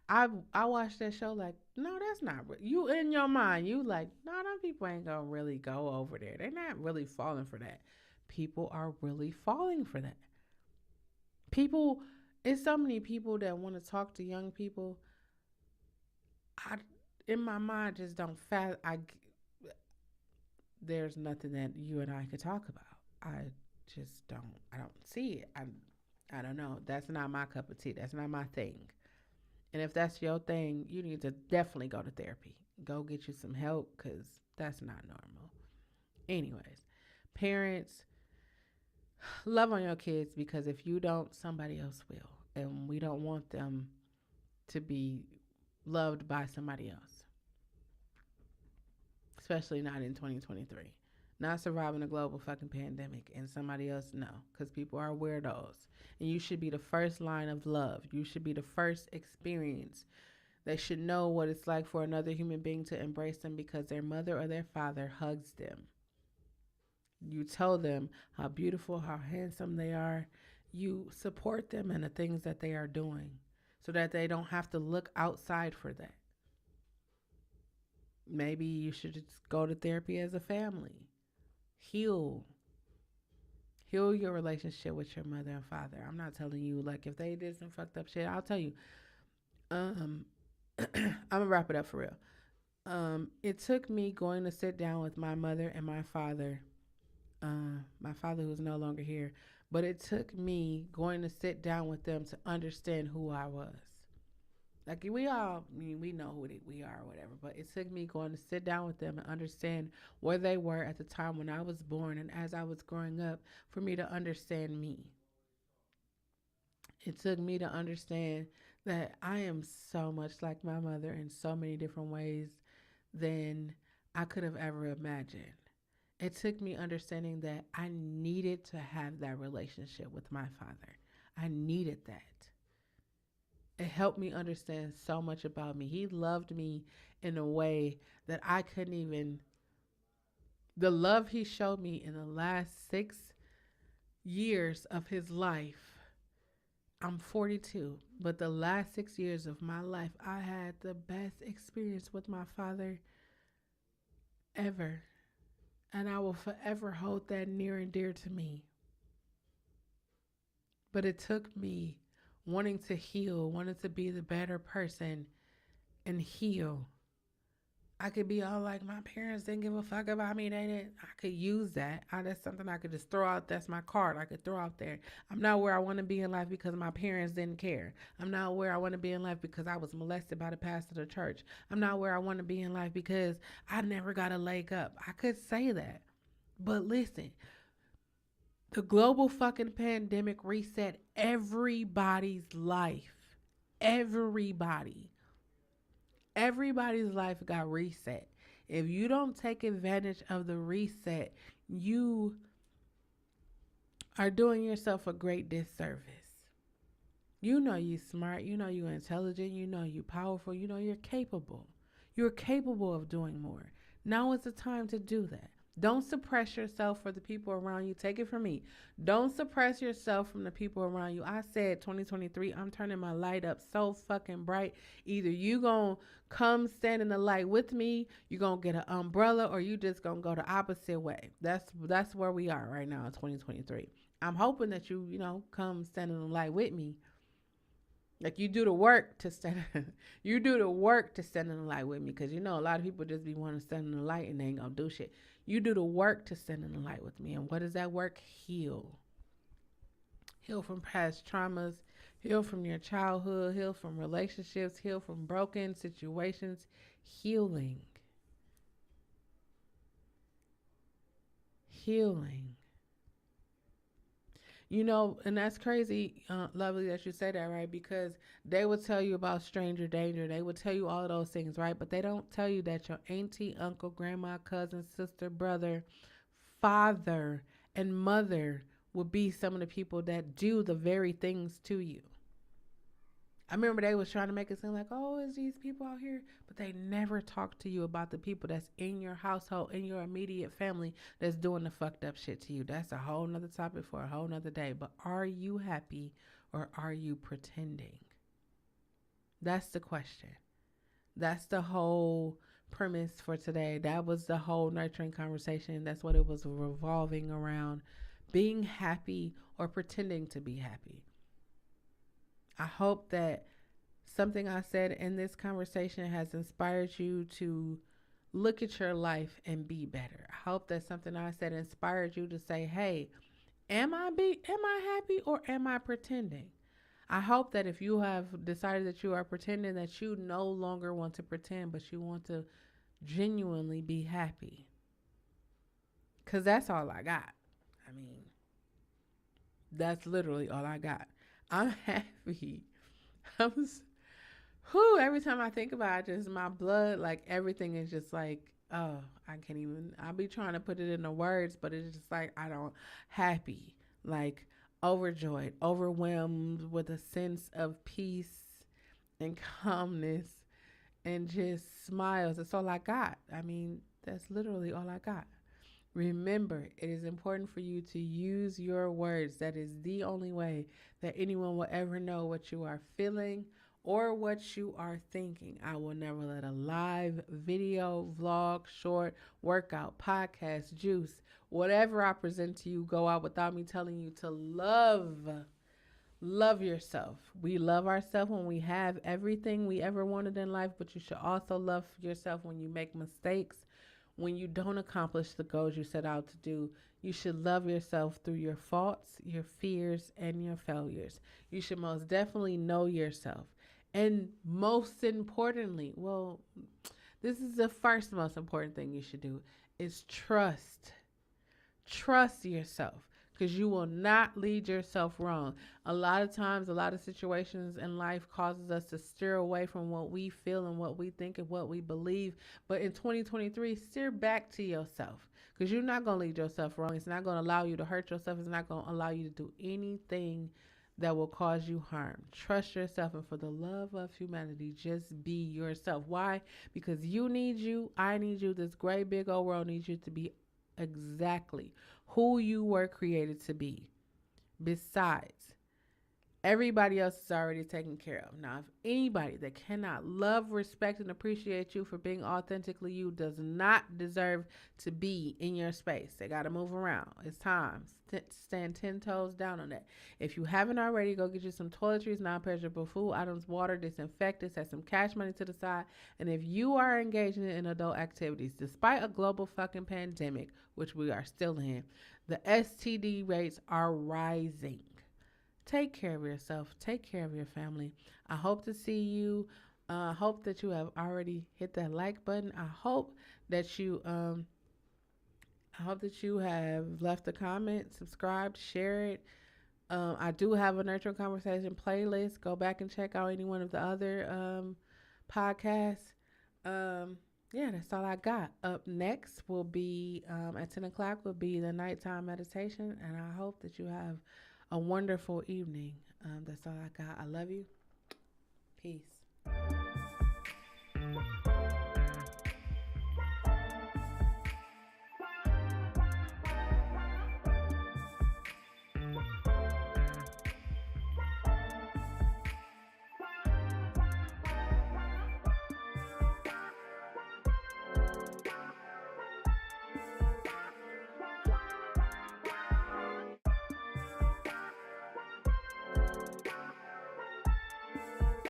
I watched that show like, no, that's not you in your mind. You like, no, them people ain't gonna really go over there. They're not really falling for that. People are really falling for that. People, it's so many people that want to talk to young people. I, in my mind, just don't fast. There's nothing that you and I could talk about. I just don't. I don't see it. I don't know. That's not my cup of tea. That's not my thing. And if that's your thing, you need to definitely go to therapy. Go get you some help because that's not normal. Anyways, parents, love on your kids because if you don't, somebody else will. And we don't want them to be loved by somebody else, especially not in 2023. Not surviving a global fucking pandemic and somebody else no, because people are weirdos. And you should be the first line of love. You should be the first experience. They should know what it's like for another human being to embrace them because their mother or their father hugs them. You tell them how beautiful, how handsome they are. You support them in the things that they are doing so that they don't have to look outside for that. Maybe you should just go to therapy as a family. Heal. Heal your relationship with your mother and father. I'm not telling you, like, if they did some fucked up shit, I'll tell you. I'm gonna wrap it up for real. It took me going to sit down with my mother and my father who's no longer here, but it took me going to sit down with them to understand who I was. Like we all, I mean, we know who we are or whatever, but it took me going to sit down with them and understand where they were at the time when I was born and as I was growing up for me to understand me. It took me to understand that I am so much like my mother in so many different ways than I could have ever imagined. It took me understanding that I needed to have that relationship with my father. I needed that. It helped me understand so much about me. He loved me in a way that I couldn't even. The love he showed me in the last 6 years of his life. I'm 42, but the last 6 years of my life, I had the best experience with my father ever. And I will forever hold that near and dear to me. But it took me wanting to heal, wanting to be the better person and heal. I could be all like, my parents didn't give a fuck about me. They didn't. I could use that. That's something I could just throw out. That's my card. I could throw out there. I'm not where I want to be in life because my parents didn't care. I'm not where I want to be in life because I was molested by the pastor of the church. I'm not where I want to be in life because I never got a leg up. I could say that. But listen, the global fucking pandemic reset everybody's life. Everybody. Everybody's life got reset. If you don't take advantage of the reset, you are doing yourself a great disservice. You know you smart, you know you intelligent, you know you powerful, you know you're capable. You're capable of doing more. Now is the time to do that. Don't suppress yourself for the people around you. Take it from me. Don't suppress yourself from the people around you. I said 2023, I'm turning my light up so fucking bright. Either you gonna come stand in the light with me, you gonna get an umbrella, or you just gonna go the opposite way. That's where we are right now in 2023. I'm hoping that you come stand in the light with me. Like you do the work to stand, you do the work to stand in the light with me, because a lot of people just be wanting to stand in the light and they ain't gonna do shit. You do the work to stand in the light with me, and what is that work? Heal from past traumas, heal from your childhood, heal from relationships, heal from broken situations. Healing. And that's crazy, lovely, that you say that, right? Because they will tell you about stranger danger. They will tell you all of those things, right? But they don't tell you that your auntie, uncle, grandma, cousin, sister, brother, father, and mother would be some of the people that do the very things to you. I remember they was trying to make it seem like, oh, it's these people out here, but they never talk to you about the people that's in your household, in your immediate family, that's doing the fucked up shit to you. That's a whole nother topic for a whole nother day. But are you happy or are you pretending? That's the question. That's the whole premise for today. That was the whole nurturing conversation. That's what it was revolving around, being happy or pretending to be happy. I hope that something I said in this conversation has inspired you to look at your life and be better. I hope that something I said inspired you to say, "Hey, am I happy or am I pretending?" I hope that if you have decided that you are pretending, that you no longer want to pretend, but you want to genuinely be happy. Cuz that's all I got. I mean, that's literally all I got. I'm happy. I'm whew, every time I think about it, just my blood, like everything is just like, oh, I can't even, I'll be trying to put it into words, but it's just like, I don't, happy, like overjoyed, overwhelmed with a sense of peace and calmness and just smiles. That's all I got. I mean, that's literally all I got. Remember, it is important for you to use your words. That is the only way that anyone will ever know what you are feeling or what you are thinking. I will never let a live video, vlog, short, workout, podcast, juice, whatever I present to you go out without me telling you to love yourself. We love ourselves when we have everything we ever wanted in life, but you should also love yourself when you make mistakes, when you don't accomplish the goals you set out to do. You should love yourself through your faults, your fears, and your failures. You should most definitely know yourself. And most importantly, well, this is the first most important thing you should do, is trust. Trust yourself, because you will not lead yourself wrong. A lot of times, a lot of situations in life causes us to steer away from what we feel and what we think and what we believe. But in 2023, steer back to yourself, because you're not going to lead yourself wrong. It's not going to allow you to hurt yourself. It's not going to allow you to do anything that will cause you harm. Trust yourself, and for the love of humanity, just be yourself. Why? Because you need you. I need you. This great big old world needs you to be exactly who you were created to be. Besides, everybody else is already taken care of. Now, if anybody that cannot love, respect, and appreciate you for being authentically you does not deserve to be in your space, they got to move around. It's time. Stand 10 toes down on that. If you haven't already, go get you some toiletries, non-perishable food items, water, disinfectants, set some cash money to the side. And if you are engaging in adult activities, despite a global fucking pandemic, which we are still in, the STD rates are rising. Take care of yourself. Take care of your family. I hope to see you. I hope that you have already hit that like button. I hope that you have left a comment, subscribed, share it. I do have a Nurturing Conversation playlist. Go back and check out any one of the other podcasts. Yeah, that's all I got. Up next will be at 10 o'clock will be the nighttime meditation. And I hope that you have a wonderful evening. That's all I got. I love you. Peace.